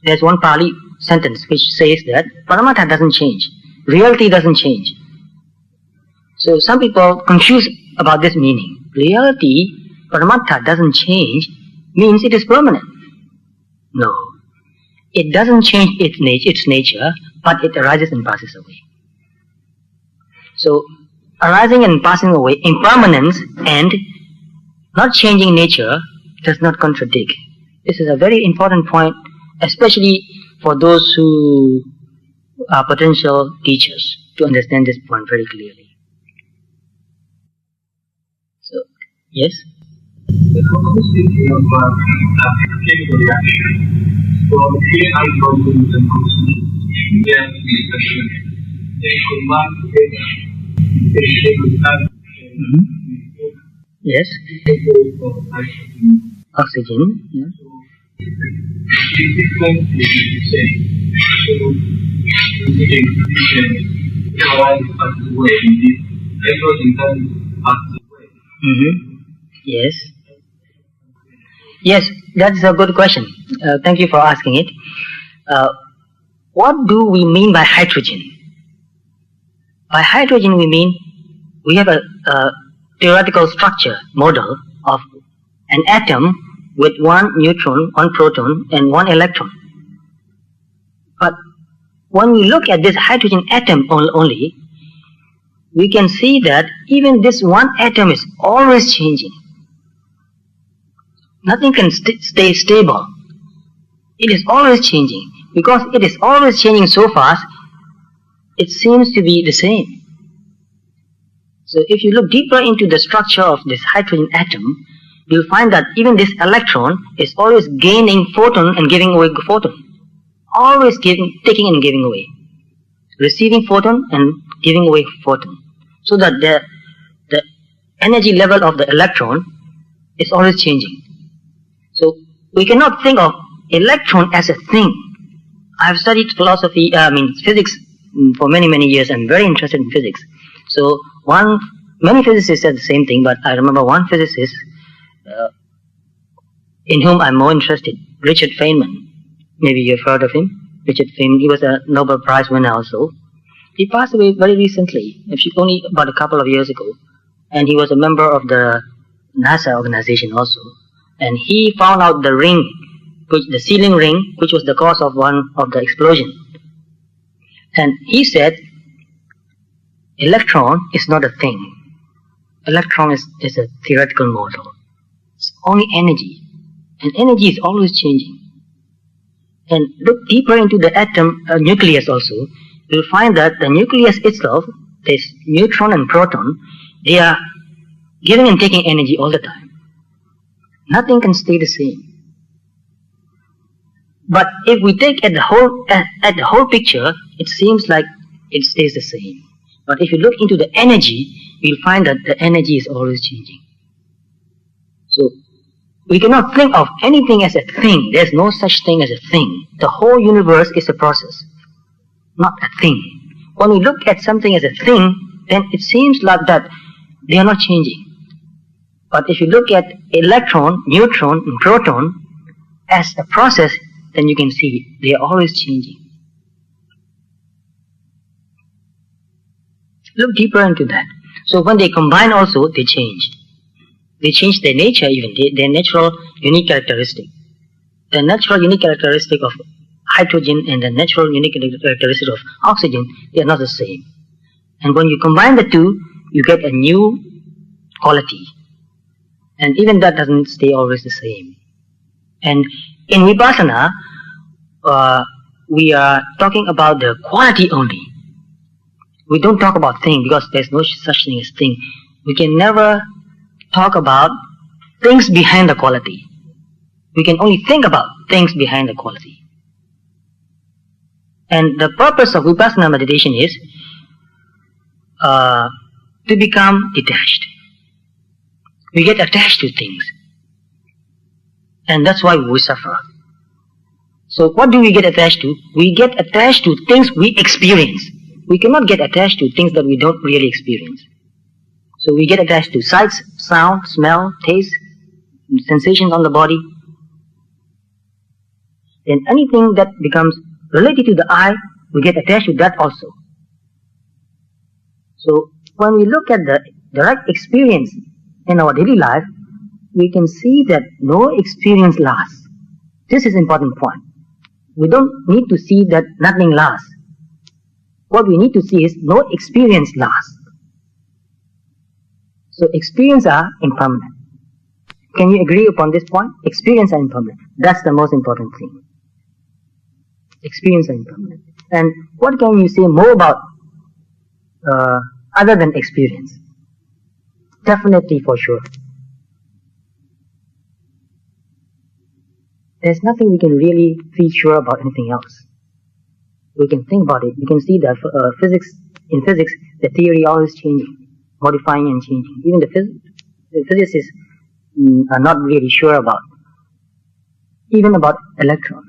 There's one Pali sentence which says that paramatha doesn't change. Reality doesn't change. So some people confuse about this meaning. Reality, paramatha doesn't change, means it is permanent. No. It doesn't change its nature, but it arises and passes away. So, arising and passing away, impermanence and not changing nature does not contradict. This is a very important point, especially for those who are potential teachers, to understand this point very clearly. So, yes? The complexity of chemical reaction. So here I go to the yes, discussion. They combine together. They share Yes. Oxygen. Yeah. achieve different things the same. So, we can realize as the way indeed, everything can as the way. Yes. Yes, that's a good question. Thank you for asking it. What do we mean by hydrogen? By hydrogen, we mean we have a theoretical structure model of an atom with one neutron, one proton, and one electron. But when we look at this hydrogen atom only, we can see that even this one atom is always changing. Nothing can stay stable. It is always changing. Because it is always changing so fast, it seems to be the same. So if you look deeper into the structure of this hydrogen atom, you'll find that even this electron is always gaining photon and giving away photon. Always taking and giving away. Receiving photon and giving away photon. So that the energy level of the electron is always changing. So we cannot think of electron as a thing. I've studied physics for many years. I'm very interested in physics. So many physicists said the same thing, but I remember one physicist in whom I'm more interested, Richard Feynman. Maybe you've heard of him. Richard Feynman, he was a Nobel Prize winner also. He passed away very recently, only about a couple of years ago. And he was a member of the NASA organization also. And he found out the ring, the sealing ring, which was the cause of one of the explosion. And he said, electron is not a thing. Electron is a theoretical model. It's only energy. And energy is always changing. And look deeper into the atom nucleus also, you'll find that the nucleus itself, this neutron and proton, they are giving and taking energy all the time. Nothing can stay the same. But if we take at the whole picture, it seems like it stays the same. But if you look into the energy, you'll find that the energy is always changing. So we cannot think of anything as a thing. There's no such thing as a thing. The whole universe is a process, not a thing. When we look at something as a thing, then it seems like that they are not changing. But if you look at electron, neutron, and proton as a process, then you can see they are always changing. Look deeper into that. So when they combine also, they change. They change their nature even, their natural unique characteristic. The natural unique characteristic of hydrogen and the natural unique characteristic of oxygen, they are not the same. And when you combine the two, you get a new quality. And even that doesn't stay always the same. And in Vipassana, we are talking about the quality only. We don't talk about thing because there's no such thing as thing. We can never talk about things behind the quality. We can only think about things behind the quality. And the purpose of Vipassana meditation is to become detached. We get attached to things. And that's why we suffer. So what do we get attached to? We get attached to things we experience. We cannot get attached to things that we don't really experience. So we get attached to sights, sound, smell, taste, sensations on the body. Then anything that becomes related to the eye, we get attached to that also. So when we look at the direct experience in our daily life, we can see that no experience lasts. This is an important point. We don't need to see that nothing lasts. What we need to see is no experience lasts. So experience are impermanent. Can you agree upon this point? Experience are impermanent. That's the most important thing. Experience are impermanent. And what can you say more about other than experience? Definitely, for sure. There's nothing we can really feel sure about anything else. We can think about it. We can see that in physics, the theory always changing, modifying and changing. Even the physicists are not really sure about, even about electron.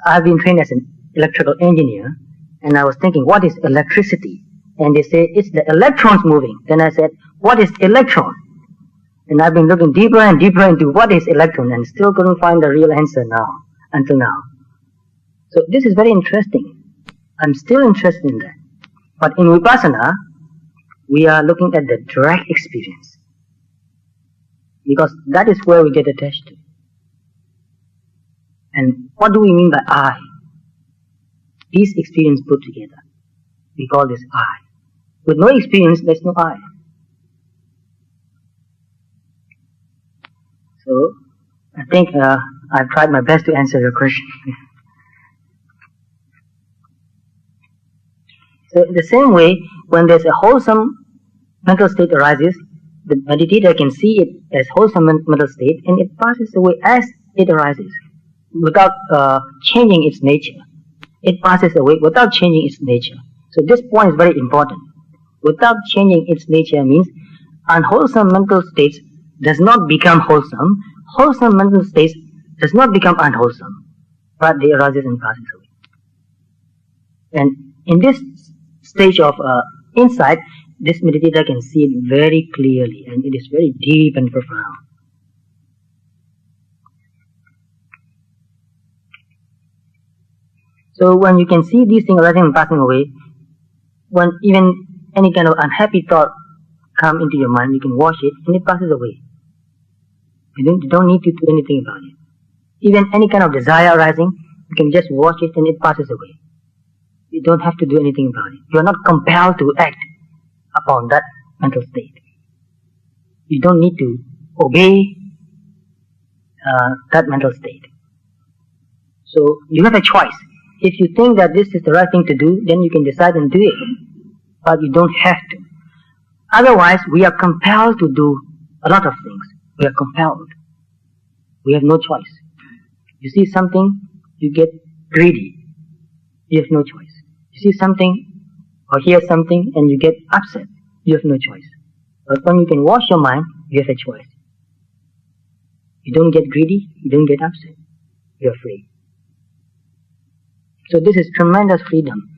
I've been trained as an electrical engineer, and I was thinking, what is electricity? And they say, it's the electrons moving. Then I said, what is electron? And I've been looking deeper and deeper into what is electron, and still couldn't find the real answer until now. So this is very interesting. I'm still interested in that. But in Vipassana, we are looking at the direct experience, because that is where we get attached to. And what do we mean by I? These experiences put together. We call this I. With no experience, there's no I. So, I think I've tried my best to answer your question. So, in the same way, when there's a wholesome mental state arises, the meditator can see it as wholesome mental state, and it passes away as it arises, without changing its nature. It passes away without changing its nature. So this point is very important. Without changing its nature means unwholesome mental states does not become wholesome. Wholesome mental states does not become unwholesome, but they arises and passes away. And in this stage of insight, this meditator can see it very clearly, and it is very deep and profound. So when you can see these things arising and passing away, when even any kind of unhappy thought come into your mind, you can watch it and it passes away. You don't need to do anything about it. Even any kind of desire arising, you can just watch it and it passes away. You don't have to do anything about it. You are not compelled to act upon that mental state. You don't need to obey that mental state. So you have a choice. If you think that this is the right thing to do, then you can decide and do it. But you don't have to. Otherwise, we are compelled to do a lot of things. We are compelled. We have no choice. You see something, you get greedy. You have no choice. You see something or hear something and you get upset. You have no choice. But when you can wash your mind, you have a choice. You don't get greedy, you don't get upset. You are free. So this is tremendous freedom.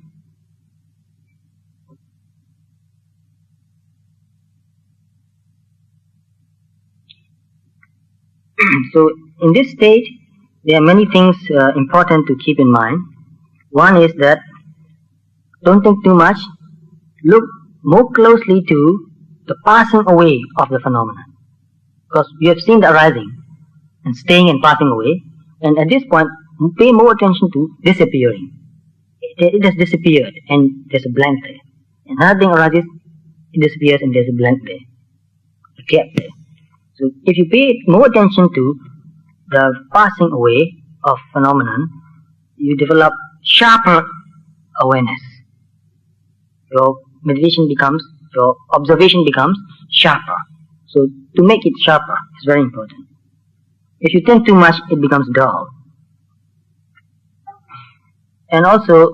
So in this state, there are many things important to keep in mind. One is that don't think too much. Look more closely to the passing away of the phenomenon. Because we have seen the arising and staying and passing away. And at this point, pay more attention to disappearing. It has disappeared and there's a blank there. Another thing arises, it disappears and there's a blank there. A gap there. So if you pay more attention to the passing away of phenomenon, you develop sharper awareness. Your meditation becomes, your observation becomes sharper. So to make it sharper is very important. If you think too much, it becomes dull. And also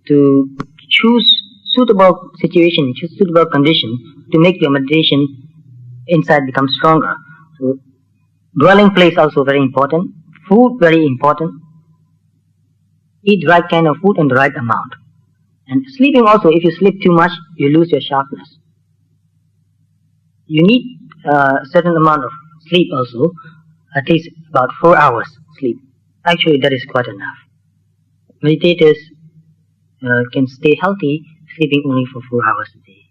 to choose suitable situation, choose suitable condition to make your meditation insight become stronger. So dwelling place also very important. Food very important. Eat the right kind of food and the right amount. And sleeping also, if you sleep too much, you lose your sharpness. You need a certain amount of sleep also, at least about 4 hours sleep. Actually, that is quite enough. Meditators can stay healthy sleeping only for 4 hours a day.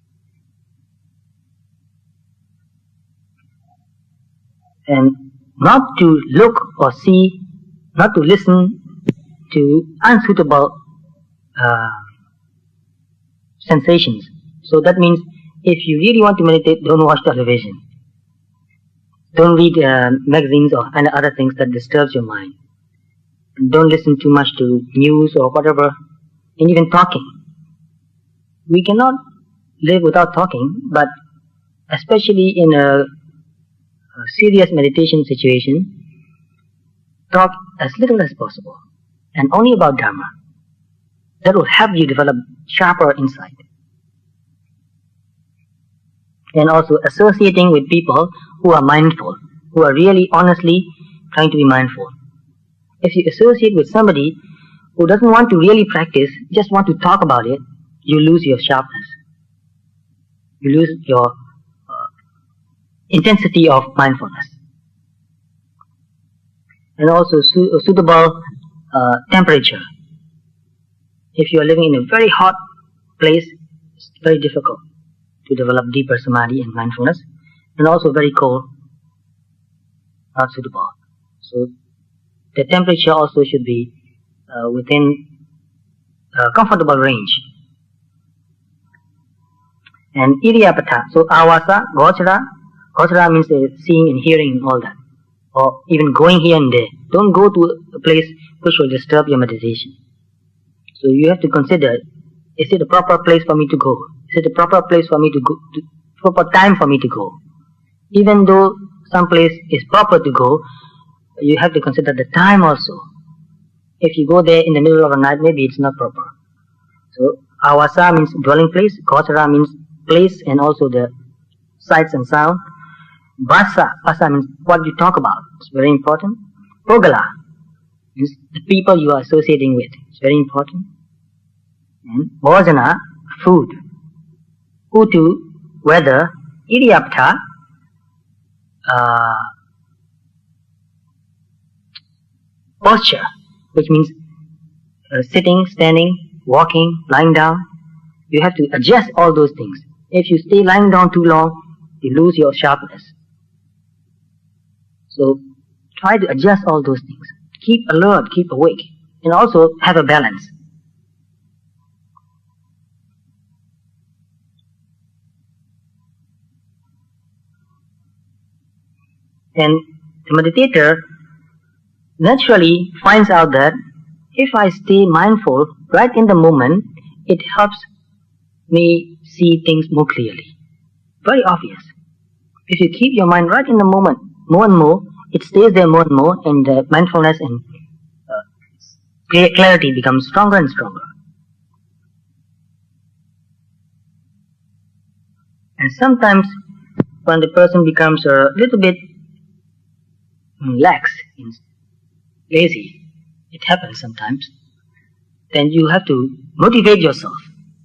And not to look or see, not to listen to unsuitable sensations. So that means if you really want to meditate, don't watch television. Don't read magazines or any other things that disturbs your mind. Don't listen too much to news or whatever, and even talking. We cannot live without talking, but especially in a serious meditation situation, talk as little as possible, and only about Dharma. That will help you develop sharper insight. And also associating with people who are mindful, who are really honestly trying to be mindful. If you associate with somebody who doesn't want to really practice, just want to talk about it, you lose your sharpness. You lose your intensity of mindfulness. And also suitable temperature. If you are living in a very hot place, it's very difficult to develop deeper samadhi and mindfulness. And also very cold, not suitable. So the temperature also should be within a comfortable range. And idiapata, so avasa, gochara. Gochara means seeing and hearing and all that. Or even going here and there. Don't go to a place which will disturb your meditation. So you have to consider, is it a proper place for me to go? Is it a proper place for me to go? Proper time for me to go? Even though some place is proper to go, you have to consider the time also. If you go there in the middle of the night, maybe it's not proper. So avasa means dwelling place, gochara means place and also the sights and sound. Bhasa means what you talk about. It's very important. Pogala means the people you are associating with. It's very important. And bhojana, food. Utu, weather. Idiapta, posture, which means sitting, standing, walking, lying down. You have to adjust all those things. If you stay lying down too long, you lose your sharpness. So try to adjust all those things. Keep alert, keep awake, and also have a balance. And the meditator naturally finds out that if I stay mindful right in the moment, it helps me see things more clearly. Very obvious. If you keep your mind right in the moment, more and more, it stays there more and more, and the mindfulness and clarity becomes stronger and stronger. And sometimes when the person becomes a little bit lax, lazy, it happens sometimes, then you have to motivate yourself.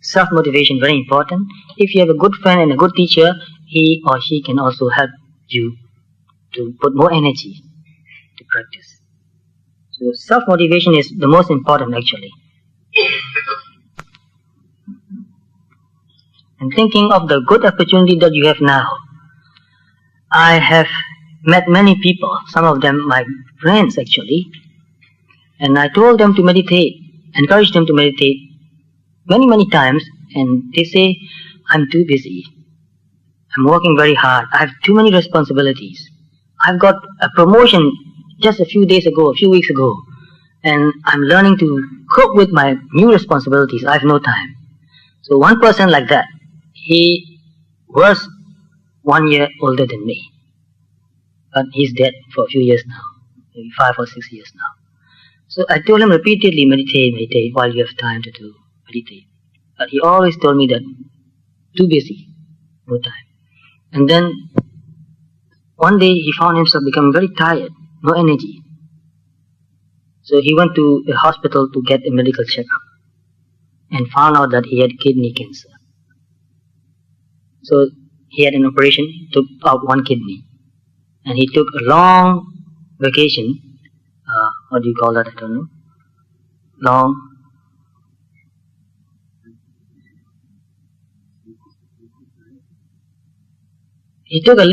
Self-motivation, very important. If you have a good friend and a good teacher, he or she can also help you to put more energy to practice. So self-motivation is the most important actually. And thinking of the good opportunity that you have now, I have met many people, some of them my friends actually, and I told them to meditate, encouraged them to meditate many times, and they say, I'm too busy. I'm working very hard. I have too many responsibilities. I've got a promotion just a few weeks ago, and I'm learning to cope with my new responsibilities. I have no time. So one person like that, he was 1 year older than me, but he's dead for a few years now, maybe 5 or 6 years now. So I told him repeatedly, meditate while you have time to do, meditate. But he always told me that, too busy, no time. And then one day he found himself becoming very tired, no energy. So he went to a hospital to get a medical checkup and found out that he had kidney cancer. So he had an operation, took out one kidney, and he took a long vacation. What do you call that? I don't know. He took a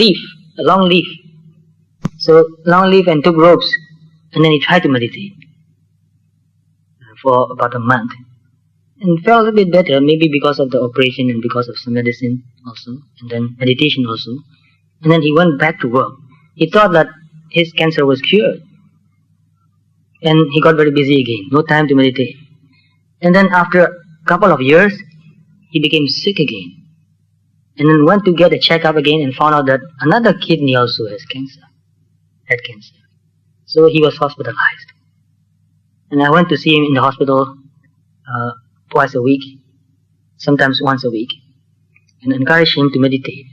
long leave. So long leave and took ropes, and then he tried to meditate for about a month. And felt a bit better, maybe because of the operation and because of some medicine also, and then meditation also. And then he went back to work. He thought that his cancer was cured. And he got very busy again, no time to meditate. And then after a couple of years, he became sick again. And then went to get a checkup again and found out that another kidney also had cancer. So he was hospitalized. And I went to see him in the hospital twice a week, sometimes once a week, and encouraged him to meditate.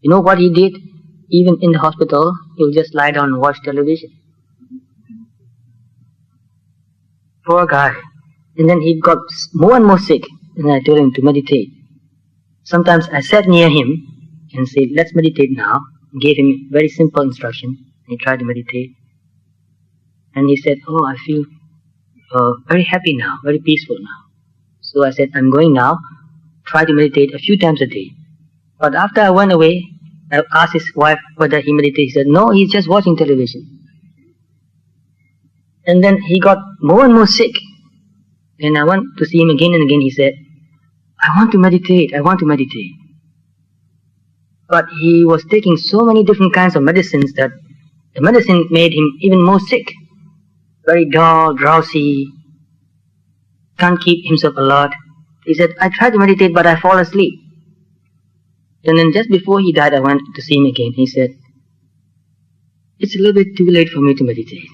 You know what he did? Even in the hospital, he'll just lie down and watch television. Poor guy. And then he got more and more sick, and I told him to meditate. Sometimes I sat near him and said, let's meditate now. Gave him very simple instruction. He tried to meditate. And he said, oh, I feel very happy now, very peaceful now. So I said, I'm going now. Try to meditate a few times a day. But after I went away, I asked his wife whether he meditated. He said, no, he's just watching television. And then he got more and more sick. And I went to see him again and again. He said, I want to meditate, I want to meditate. But he was taking so many different kinds of medicines that the medicine made him even more sick. Very dull, drowsy, can't keep himself alert. He said, I try to meditate, but I fall asleep. And then just before he died, I went to see him again. He said, it's a little bit too late for me to meditate.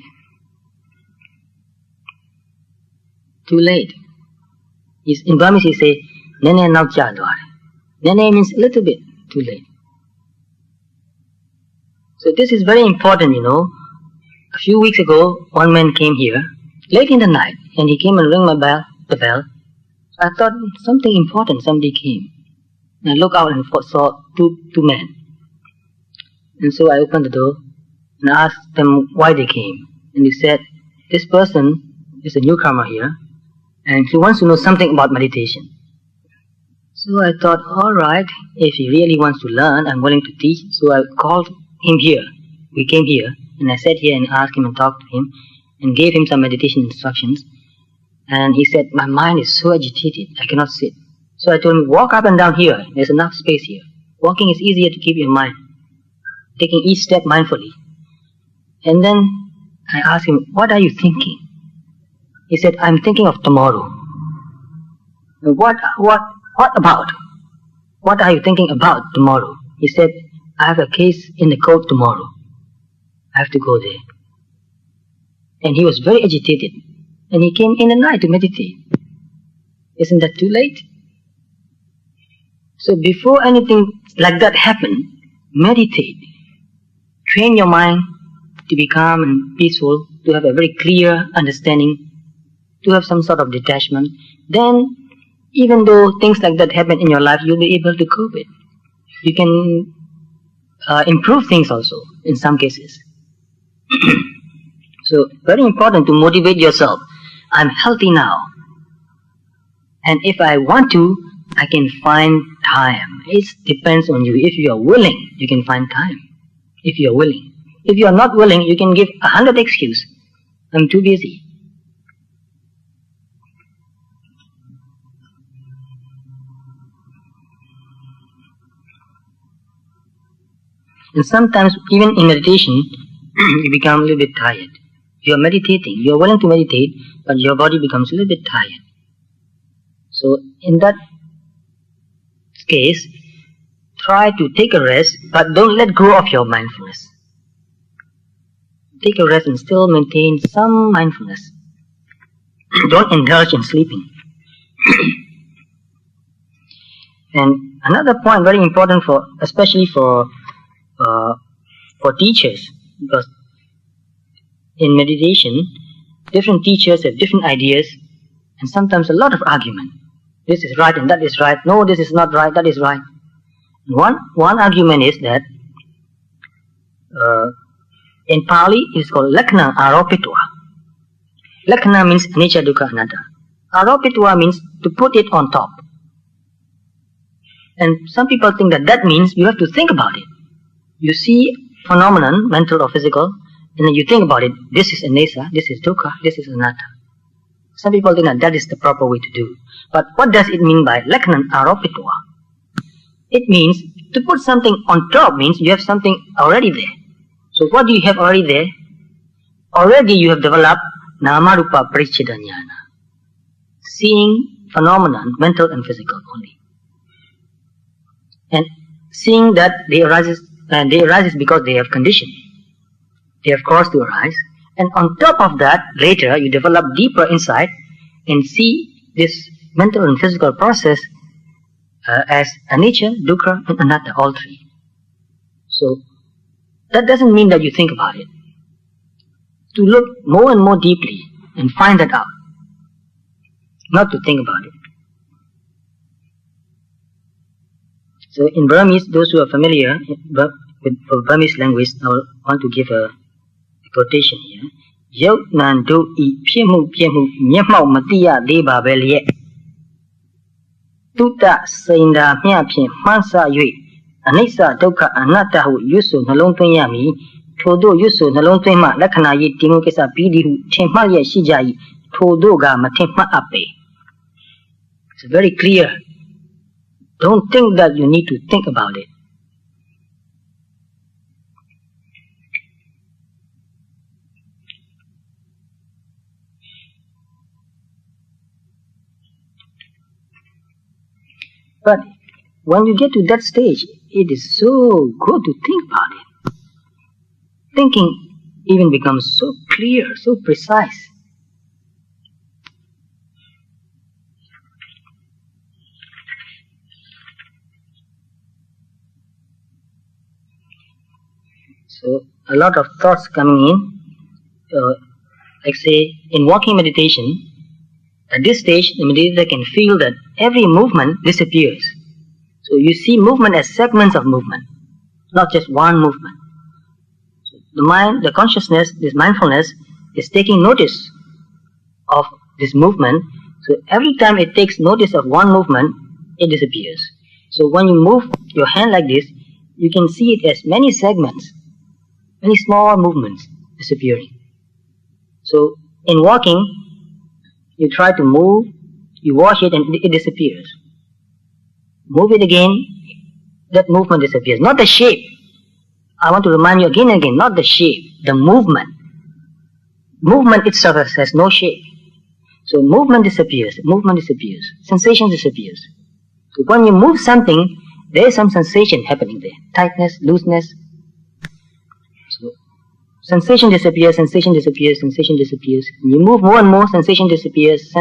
Too late. In Burmese he say, Nene nau cha dware. Nene means a little bit, too late. So this is very important, you know. A few weeks ago, one man came here, late in the night, and he came and rang the bell. I thought something important, somebody came. And I looked out and saw two men. And so I opened the door and asked them why they came. And they said, this person is a newcomer here, and he wants to know something about meditation. So I thought, all right, if he really wants to learn, I'm willing to teach. So I called him here. We came here, and I sat here and asked him and talked to him and gave him some meditation instructions. And he said, my mind is so agitated, I cannot sit. So I told him, walk up and down here. There's enough space here. Walking is easier to keep your mind, taking each step mindfully. And then I asked him, what are you thinking? He said, I'm thinking of tomorrow. What about? What are you thinking about tomorrow? He said, I have a case in the court tomorrow. I have to go there. And he was very agitated. And he came in the night to meditate. Isn't that too late? So before anything like that happens, meditate. Train your mind to be calm and peaceful, to have a very clear understanding, to have some sort of detachment. Then, even though things like that happen in your life, you'll be able to cope with. You can improve things also, in some cases. So, very important to motivate yourself. I'm healthy now. And if I want to, I can find time. It depends on you. If you are willing, you can find time. If you are willing. If you are not willing, you can give 100 excuses. I'm too busy. And sometimes, even in meditation, you become a little bit tired. You are meditating. You are willing to meditate, but your body becomes a little bit tired. So, in that case, try to take a rest, but don't let go of your mindfulness. Take a rest and still maintain some mindfulness. Don't indulge in sleeping. And another point very important especially for teachers, because in meditation, different teachers have different ideas and sometimes a lot of argument. This is right and that is right. No, this is not right, that is right. One argument is that in Pali it's called Lakkhana Aropitwa. Lakkhana means anicca dukkha anatta. Aropitwa means to put it on top. And some people think that means you have to think about it. You see phenomenon, mental or physical, and then you think about it. This is anicca, this is dukkha, this is anatta. Some people think that is the proper way to do. But what does it mean by Lakkhana Aropitwa? It means to put something on top means you have something already there. So what do you have already there? Already you have developed Namarupa Parichida Jnana. Seeing phenomenon, mental and physical only. And seeing that they arises because they have condition. They have cause to arise. And on top of that, later you develop deeper insight and see this mental and physical process as anicca, dukkha, and anatta, all three. So that doesn't mean that you think about it. To look more and more deeply and find that out. not to think about it. So in Burmese, those who are familiar with Burmese language, I want to give a quotation here. Yau nan do I phim mu nyet mau ma ti ya de ba be liet. Tutta sainda mya phin man sa yue anissa dukkha anatta hu yusu nalong twin ya mi. Tho do yusu nalong twin ma lakhana yi ti mu kissa pidi hu thin mat yet shi ja yi. Tho do ga ma thin mat ap pe. It's very clear. Don't think that you need to think about it. But when you get to that stage, it is so good to think about it. Thinking even becomes so clear, so precise. So a lot of thoughts coming in, like say in walking meditation, at this stage the meditator can feel that every movement disappears. So you see movement as segments of movement, not just one movement. So the mind, the consciousness, this mindfulness is taking notice of this movement. So every time it takes notice of one movement, it disappears. So when you move your hand like this, you can see it as many segments, many small movements disappearing. So in walking, you try to move, you watch it and it disappears. Move it again, that movement disappears. Not the shape. I want to remind you again and again, not the shape, the movement. Movement itself has no shape. So movement disappears, sensation disappears. So when you move something, there is some sensation happening there. Tightness, looseness. So sensation disappears. You move more and more, sensation disappears.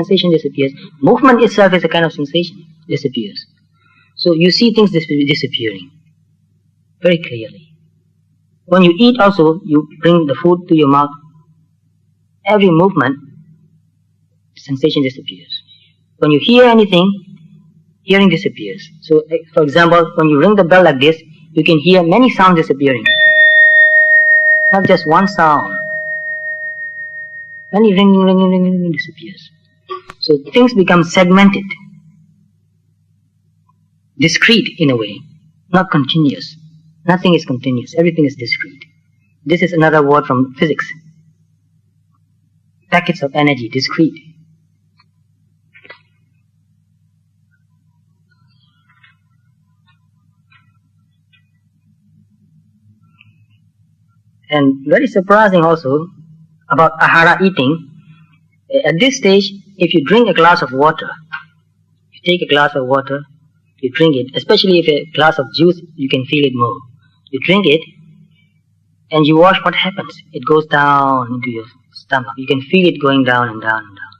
Movement itself is a kind of sensation, disappears. So you see things disappearing very clearly. When you eat also, you bring the food to your mouth. Every movement, sensation disappears. When you hear anything, hearing disappears. So for example, when you ring the bell like this, you can hear many sounds disappearing. Not just one sound. Many ringing disappears. So things become segmented. Discrete in a way, not continuous. Nothing is continuous, everything is discrete. This is another word from physics. Packets of energy, discrete. And very surprising also about ahara eating. At this stage, if you drink a glass of water, you take a glass of water, you drink it, especially if a glass of juice, you can feel it more. You drink it, and you watch what happens. It goes down into your stomach. You can feel it going down and down and down.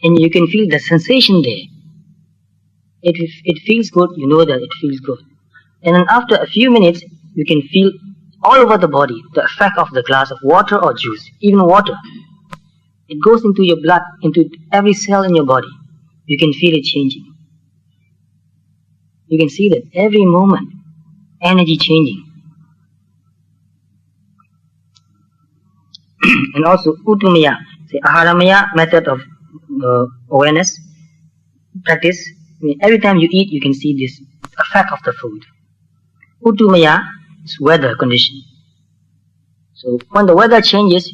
And you can feel the sensation there. It feels good, you know that it feels good. And then after a few minutes, you can feel all over the body the effect of the glass of water or juice, even water. It goes into your blood, into every cell in your body. You can feel it changing. You can see that every moment, energy changing. And also Uttumaya, the Aharamaya method of awareness practice. I mean, every time you eat, you can see this effect of the food. Uttumaya is weather condition. So when the weather changes,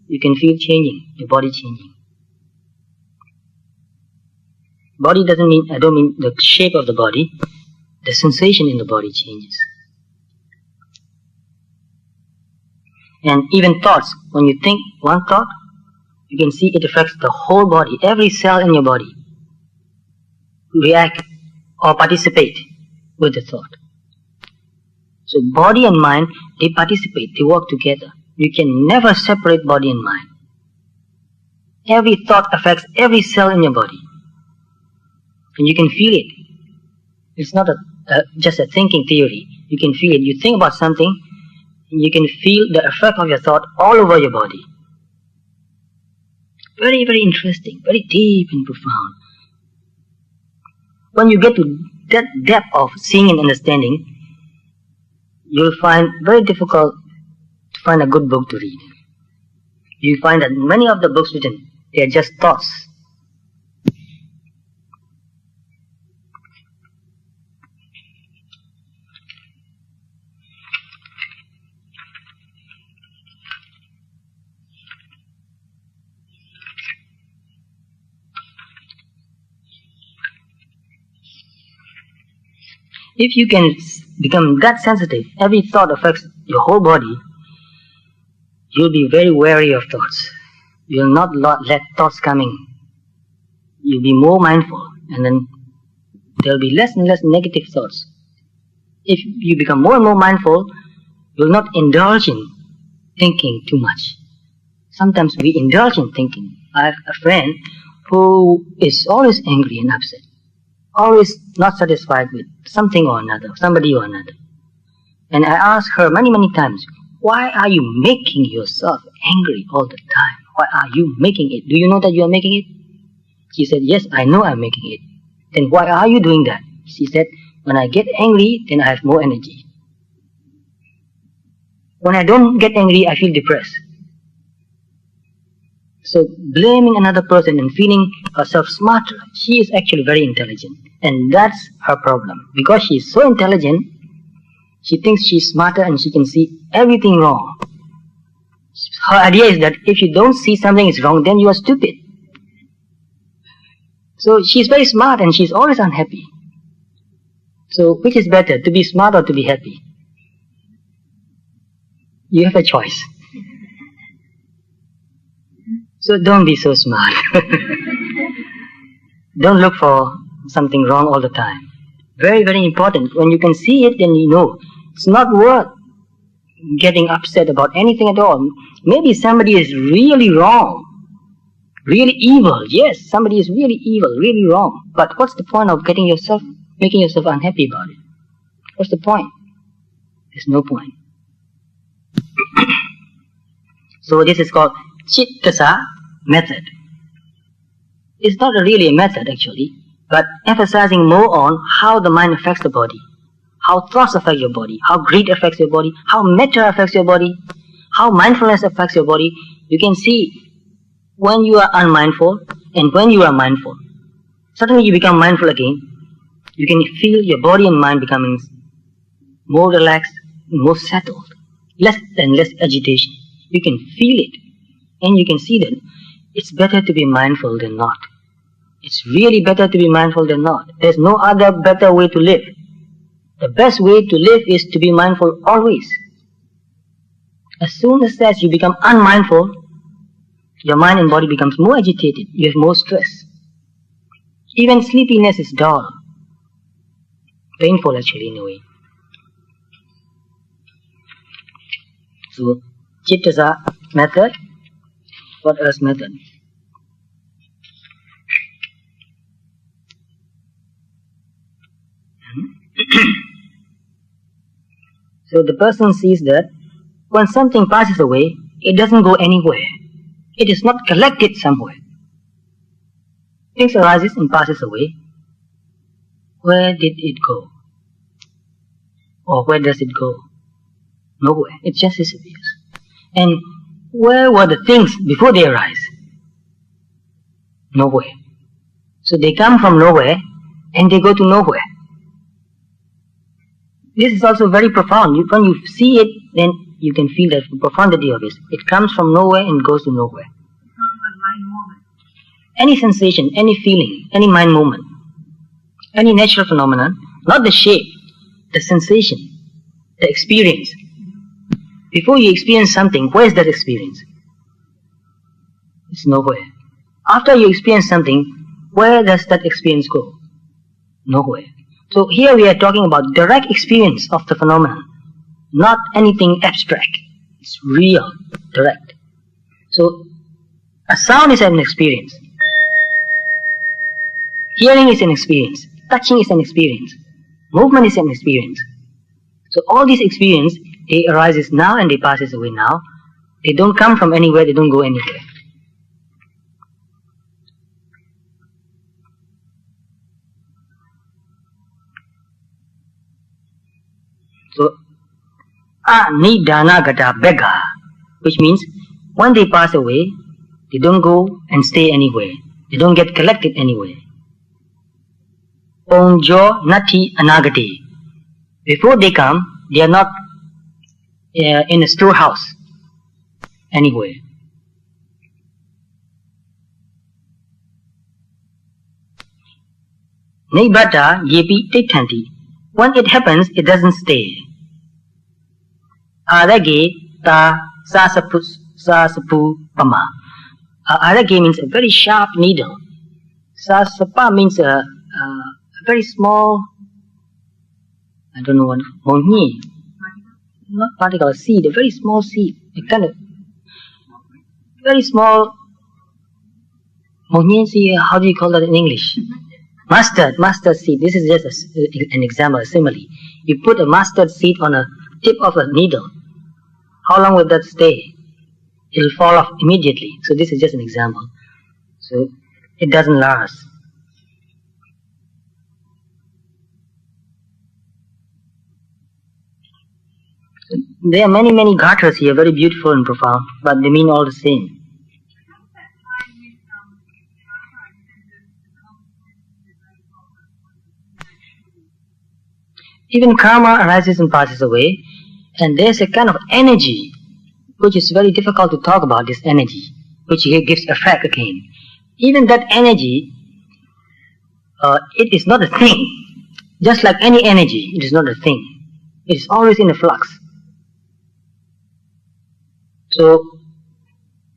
you can feel changing, your body changing. Body doesn't mean, I don't mean the shape of the body, the sensation in the body changes. And even thoughts, when you think one thought, you can see it affects the whole body, every cell in your body. React or participate with the thought. So body and mind, they participate, they work together. You can never separate body and mind. Every thought affects every cell in your body. And you can feel it. It's not just a thinking theory. You can feel it. You think about something, and you can feel the effect of your thought all over your body. Very, very interesting, very deep and profound. When you get to that depth of seeing and understanding, you'll find very difficult to find a good book to read. You find that many of the books written, they are just thoughts. If you can become that sensitive, every thought affects your whole body, you'll be very wary of thoughts. You'll not let thoughts coming. You'll be more mindful, and then there'll be less and less negative thoughts. If you become more and more mindful, you'll not indulge in thinking too much. Sometimes we indulge in thinking. I have a friend who is always angry and upset, always not satisfied with something or another, somebody or another. And I asked her many, many times, why are you making yourself angry all the time? Why are you making it? Do you know that you are making it? She said, yes, I know I'm making it. Then why are you doing that? She said, when I get angry, then I have more energy. When I don't get angry, I feel depressed. So blaming another person and feeling herself smarter, she is actually very intelligent. And that's her problem. Because she is so intelligent, she thinks she's smarter and she can see everything wrong. Her idea is that if you don't see something is wrong, then you are stupid. So she's very smart and she's always unhappy. So which is better, to be smart or to be happy? You have a choice. So don't be so smart. Don't look for something wrong all the time. Very, very important. When you can see it, then you know it's not worth getting upset about anything at all. Maybe somebody is really wrong, really evil. Yes, somebody is really evil, really wrong. But what's the point of making yourself unhappy about it? What's the point? There's no point. So this is called Chittasa method. It's not really a method actually, but emphasizing more on how the mind affects the body, how thoughts affect your body, how greed affects your body, how metta affects your body, how mindfulness affects your body. You can see when you are unmindful and when you are mindful. Suddenly you become mindful again. You can feel your body and mind becoming more relaxed, more settled, less and less agitation. You can feel it, and you can see that it's better to be mindful than not. It's really better to be mindful than not. There's no other better way to live. The best way to live is to be mindful always. As soon as you become unmindful, your mind and body becomes more agitated. You have more stress. Even sleepiness is dull. Painful actually in a way. So, Chittasa method. What else method? So the person sees that when something passes away, it doesn't go anywhere. It is not collected somewhere. Things arises and passes away. Where did it go? Or where does it go? Nowhere. It just disappears. And where were the things before they arise? Nowhere. So they come from nowhere and they go to nowhere. This is also very profound. When you see it, then you can feel the profundity of it. It comes from nowhere and goes to nowhere. It's not a mind movement. Any sensation, any feeling, any mind movement, any natural phenomenon, not the shape, the sensation, the experience. Before you experience something, where is that experience? It's nowhere. After you experience something, where does that experience go? Nowhere. So here we are talking about direct experience of the phenomenon, not anything abstract. It's real, direct. So a sound is an experience. Hearing is an experience. Touching is an experience. Movement is an experience. So all these experience, they arises now and they passes away now. They don't come from anywhere, they don't go anywhere. So, nidana gata bega, which means when they pass away, they don't go and stay anywhere. They don't get collected anywhere. Onjo nati anagati. Before they come, they are not in a storehouse anywhere. Nibbata yepi titanti. When it happens, it doesn't stay. Arage ta sasapu pama. Arage means a very sharp needle. Sasapa means a very small, I don't know what, monyi. Not particle, a seed, a very small seed. A kind of very small, monyi, how do you call that in English? Mustard seed. This is just an example, a simile. You put a mustard seed on a tip of a needle. How long will that stay? It will fall off immediately. So this is just an example. So it doesn't last. There are many gathas here, very beautiful and profound, but they mean all the same. Even karma arises and passes away, and there's a kind of energy which is very difficult to talk about, this energy, which gives effect again. Even that energy, it is not a thing. Just like any energy, it is not a thing. It is always in a flux. So,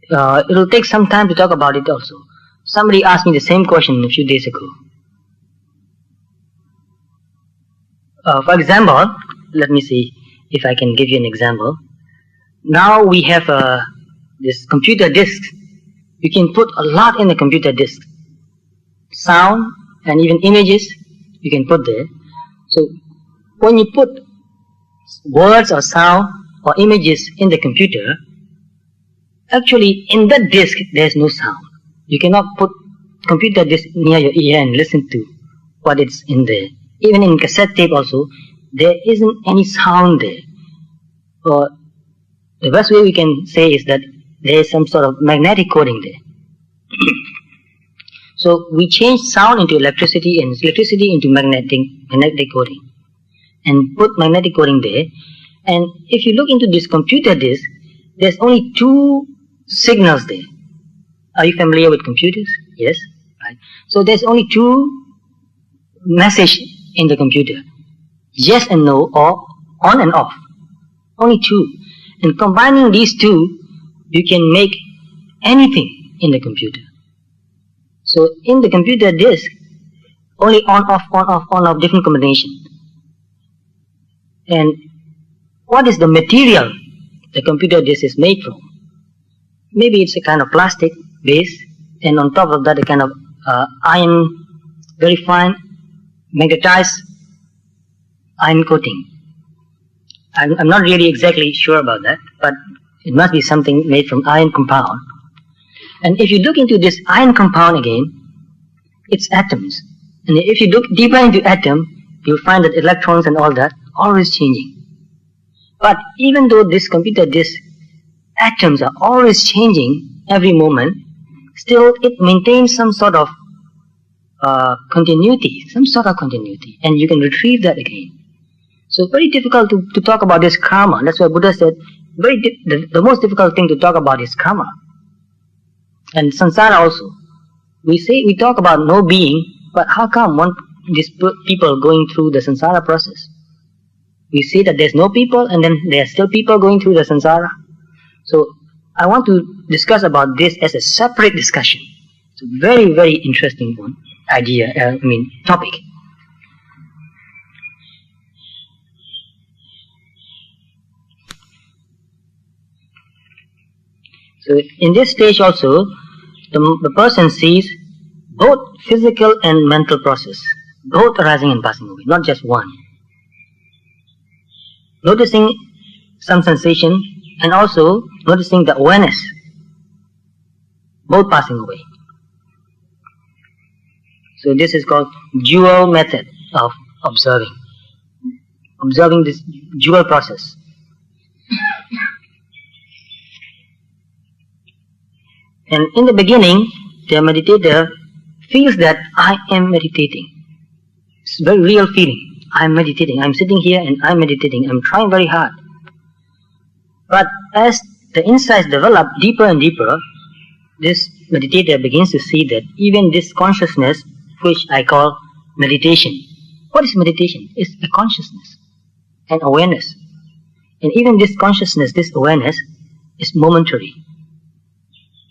it will take some time to talk about it also. Somebody asked me the same question a few days ago. For example, let me see if I can give you an example. Now we have this computer disk. You can put a lot in the computer disk. Sound and even images you can put there. So when you put words or sound or images in the computer, actually in that disk there is no sound. You cannot put computer disk near your ear and listen to what is in there. Even in cassette tape also, there isn't any sound there. Or the best way we can say is that there is some sort of magnetic coding there. So we change sound into electricity and electricity into magnetic coding, and put magnetic coding there. And if you look into this computer disk, there's only two signals there. Are you familiar with computers? Yes, right. So there's only two messages in the computer, yes and no, or on and off. Only two. And combining these two, you can make anything in the computer. So in the computer disk, only on off, different combination. And what is the material the computer disk is made from? Maybe it's a kind of plastic base, and on top of that a kind of iron, very fine, magnetized iron coating. I'm not really exactly sure about that, but it must be something made from iron compound. And if you look into this iron compound again, it's atoms. And if you look deeper into atom, you'll find that electrons and all that always changing. But even though this computer disk atoms are always changing every moment, still it maintains some sort of continuity, and you can retrieve that again. So very difficult to talk about this karma. That's why Buddha said the most difficult thing to talk about is karma. And samsara also. We talk about no being, but how come these people going through the samsara process? We see that there's no people, and then there are still people going through the samsara. So I want to discuss about this as a separate discussion. It's a very, very interesting one. Topic. So in this stage also, the person sees both physical and mental process, both arising and passing away, not just one. Noticing some sensation and also noticing the awareness, both passing away. So this is called dual method of observing. observing this dual process. And in the beginning, the meditator feels that I am meditating. It's a very real feeling. I'm meditating. I'm sitting here and I'm meditating. I'm trying very hard. But as the insights develop deeper and deeper, this meditator begins to see that even this consciousness, which I call meditation. What is meditation? It's a consciousness, an awareness. And even this consciousness, this awareness, is momentary.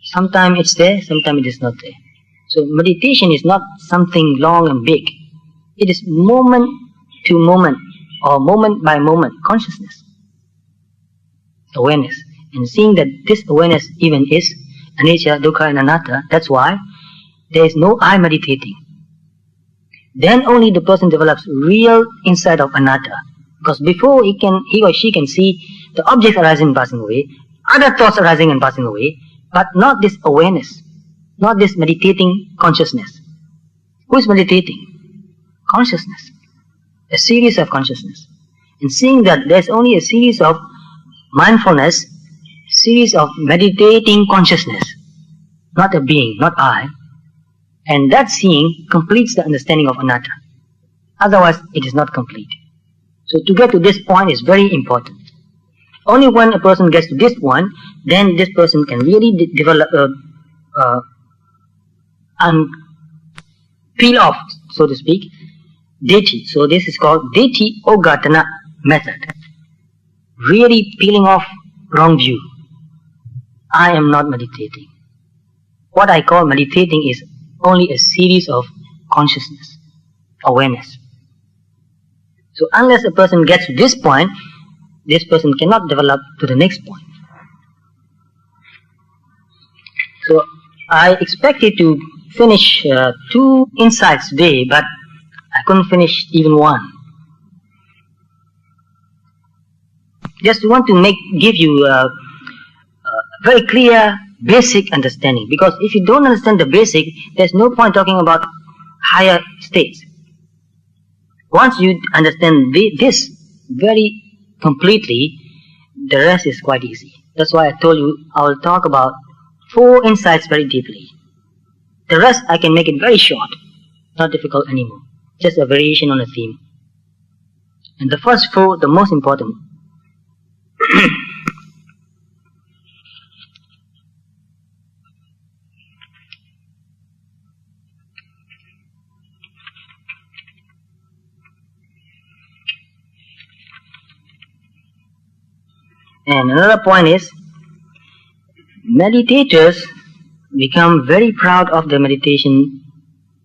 Sometimes it's there, sometimes it is not there. So meditation is not something long and big. It is moment to moment or moment by moment consciousness, awareness. And seeing that this awareness even is anicca, dukkha and anatta, that's why there is no I meditating. Then only the person develops real insight of anatta. Because before he or she can see the objects arising and passing away, other thoughts arising and passing away, but not this awareness, not this meditating consciousness. Who is meditating? Consciousness. A series of consciousness. And seeing that there's only a series of mindfulness, series of meditating consciousness, not a being, not I, and that seeing completes the understanding of anatta. Otherwise, it is not complete. So to get to this point is very important. Only when a person gets to this point, then this person can really develop and peel off, so to speak, deity. So this is called deity ogatana method. Really peeling off wrong view. I am not meditating. What I call meditating is only a series of consciousness, awareness. So unless a person gets to this point, this person cannot develop to the next point. So I expected to finish 2 insights today, but I couldn't finish even one. Just want to give you a very clear, basic understanding. Because if you don't understand the basic, there's no point talking about higher states. Once you understand this very completely, the rest is quite easy. That's why I told you I will talk about 4 insights very deeply. The rest I can make it very short, not difficult anymore. Just a variation on a theme. And the first 4, the most important. And another point is, meditators become very proud of their meditation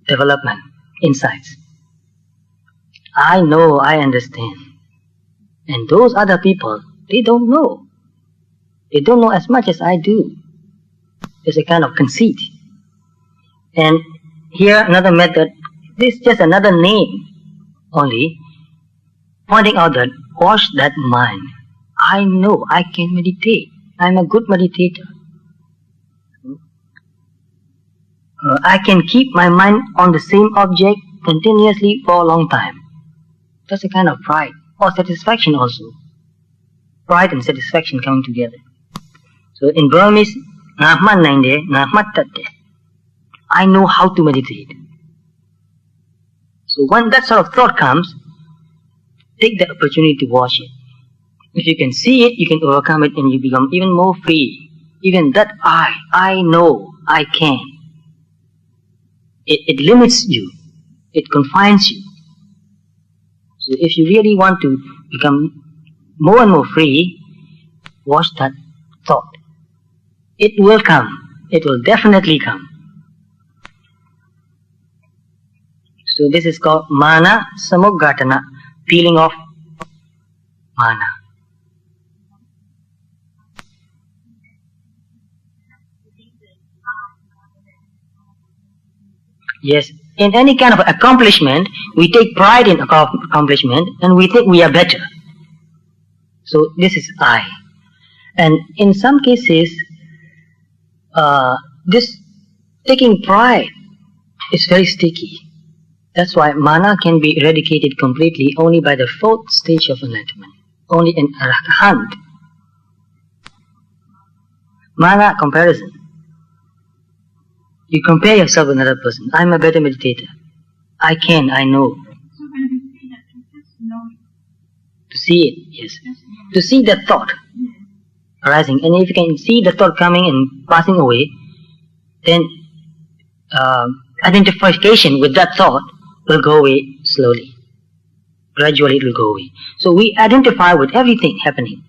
development, insights. I know, I understand. And those other people, they don't know. They don't know as much as I do. There's a kind of conceit. And here another method, this is just another name only, pointing out that wash that mind. I know I can meditate. I'm a good meditator. I can keep my mind on the same object continuously for a long time. That's a kind of pride or satisfaction also. Pride and satisfaction coming together. So in Burmese, I know how to meditate. So when that sort of thought comes, take the opportunity to watch it. If you can see it, you can overcome it and you become even more free. Even that I know, I can. It limits you. It confines you. So if you really want to become more and more free, watch that thought. It will come. It will definitely come. So this is called mana samoggatana, peeling off mana. Yes, in any kind of accomplishment, we take pride in accomplishment and we think we are better. So this is I. And in some cases, this taking pride is very sticky. That's why mana can be eradicated completely only by the fourth stage of enlightenment. Only an arahant. Mana comparison. You compare yourself with another person. I'm a better meditator. I know. So when you see that, you just know. To see it, yes. Just know. To see that thought arising. And if you can see the thought coming and passing away, then identification with that thought will go away slowly. Gradually it will go away. So we identify with everything happening.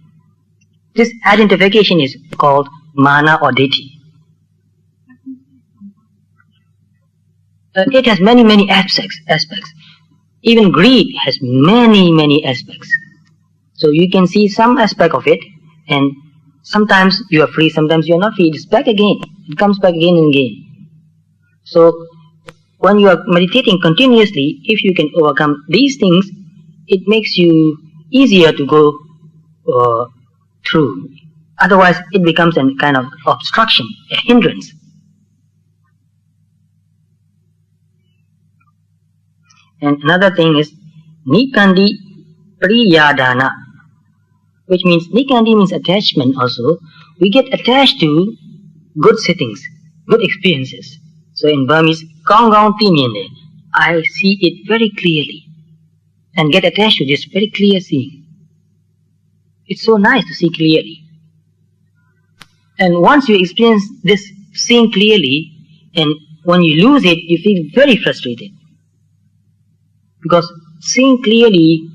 This identification is called mana or deity. It has many aspects. Even greed has many aspects. So you can see some aspect of it, and sometimes you are free, sometimes you are not free. It's back again. It comes back again and again. So when you are meditating continuously, if you can overcome these things, it makes you easier to go through. Otherwise, it becomes a kind of obstruction, a hindrance. And another thing is nikandi priyadana, which means nikandi means attachment also. We get attached to good settings, good experiences. So in Burmese, Kong Timiene, I see it very clearly and get attached to this very clear seeing. It's so nice to see clearly. And once you experience this seeing clearly, and when you lose it, you feel very frustrated. Because seeing clearly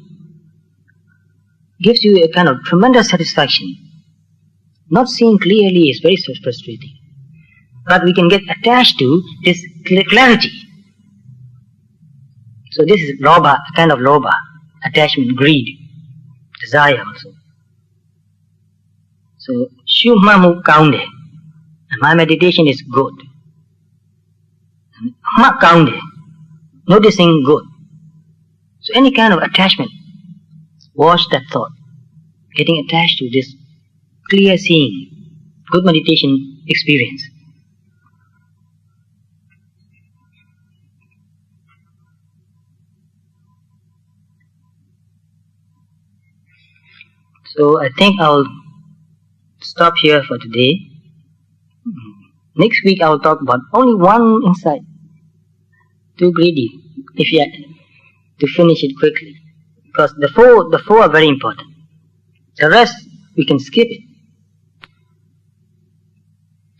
gives you a kind of tremendous satisfaction. Not seeing clearly is very frustrating. But we can get attached to this clarity. So this is lobha, a kind of lobha, attachment, greed, desire also. So shumamu kaunde, my meditation is good. Ma kaunde, noticing good. So any kind of attachment, watch that thought, getting attached to this clear seeing, good meditation experience. So I think I'll stop here for today. Next week I'll talk about only one insight. Too greedy, if you to finish it quickly, because the four are very important. The rest we can skip it.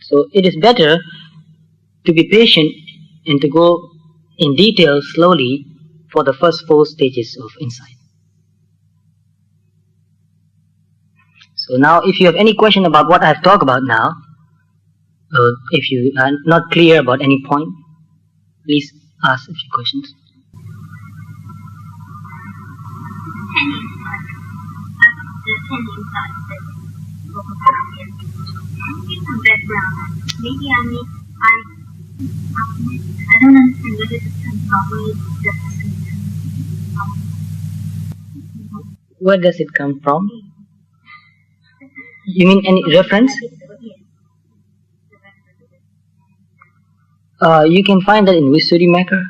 So it is better to be patient and to go in detail slowly for the first 4 stages of insight. So now if you have any question about what I've talked about now, or if you are not clear about any point, please ask a few questions. Some background. Maybe I don't understand where this comes from. Where does it come from? You mean any reference? You can find that in Visuddhimagga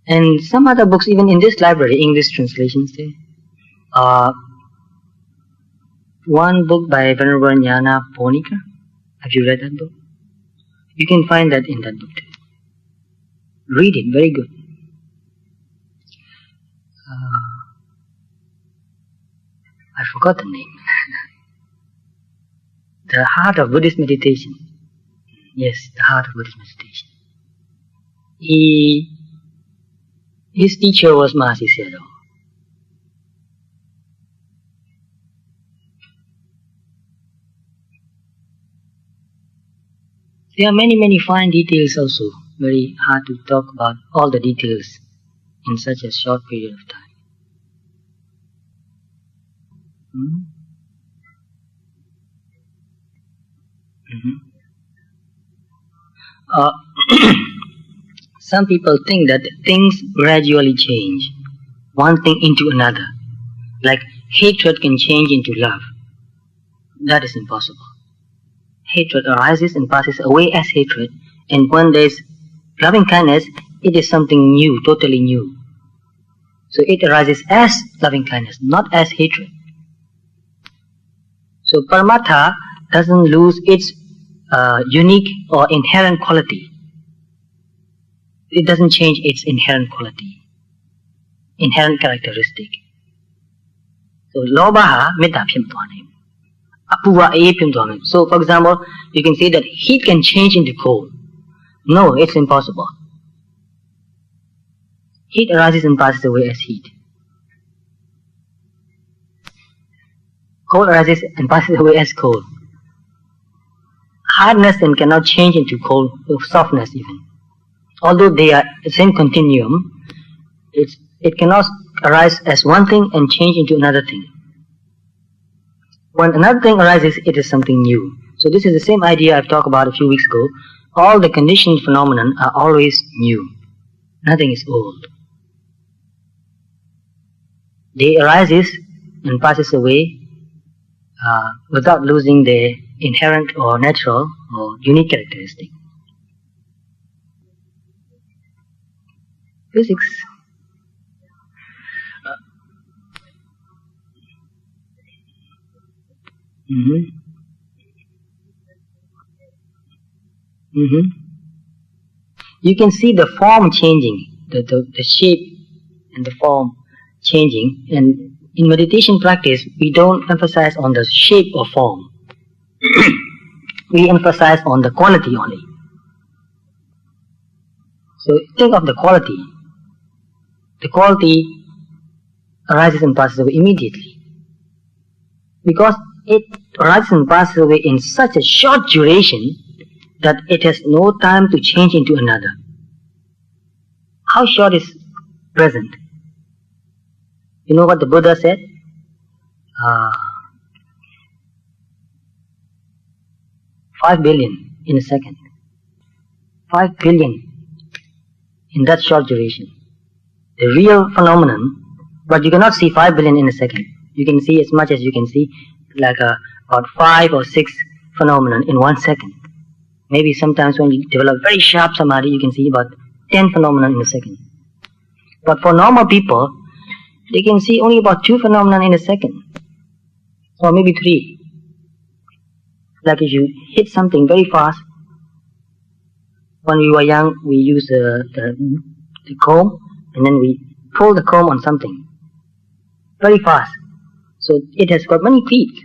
and some other books, even in this library, English translations there. One book by Venerable Jnana Ponika. Have you read that book? You can find that in that book too. Read it, very good. I forgot the name. The Heart of Buddhist Meditation. Yes, the Heart of Buddhist Meditation. His teacher was Mahasi Sayadaw. There are many fine details also. Very hard to talk about all the details in such a short period of time. Some people think that things gradually change, one thing into another. Like hatred can change into love. That is impossible. Hatred arises and passes away as hatred, and when there is loving kindness, it is something new, totally new. So it arises as loving kindness, not as hatred. So paramatha doesn't lose its unique or inherent quality. It doesn't change its inherent quality, inherent characteristic. So lobaha metta phim twane. Apuva aye phim twane. So for example, you can say that heat can change into cold. No, it's impossible. Heat arises and passes away as heat. Cold arises and passes away as cold. Hardness then cannot change into cold, softness even. Although they are the same continuum, it cannot arise as one thing and change into another thing. When another thing arises, it is something new. So this is the same idea I've talked about a few weeks ago. All the conditioned phenomena are always new. Nothing is old. They arises and passes away without losing their inherent or natural or unique characteristic. Physics. You can see the form changing, the shape and the form changing, and in meditation practice we don't emphasize on the shape or form. We emphasize on the quality only. So think of the quality. The quality arises and passes away immediately. Because it arises and passes away in such a short duration that it has no time to change into another. How short is present? You know what the Buddha said? 5 billion in a second. 5 billion in that short duration. The real phenomenon, but you cannot see 5 billion in a second. You can see as much as you can see, like about 5 or 6 phenomena in 1 second. Maybe sometimes when you develop very sharp samadhi, you can see about 10 phenomena in a second. But for normal people, they can see only about 2 phenomena in a second, or maybe 3. Like if you hit something very fast. When we were young, we used the comb, and then we pull the comb on something very fast. So it has got many teeth,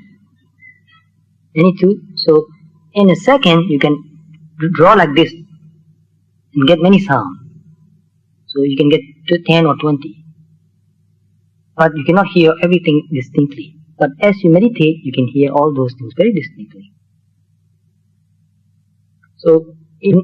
many tooth. So in a second, you can draw like this and get many sounds. So you can get to 10 or 20. But you cannot hear everything distinctly. But as you meditate, you can hear all those things very distinctly. So in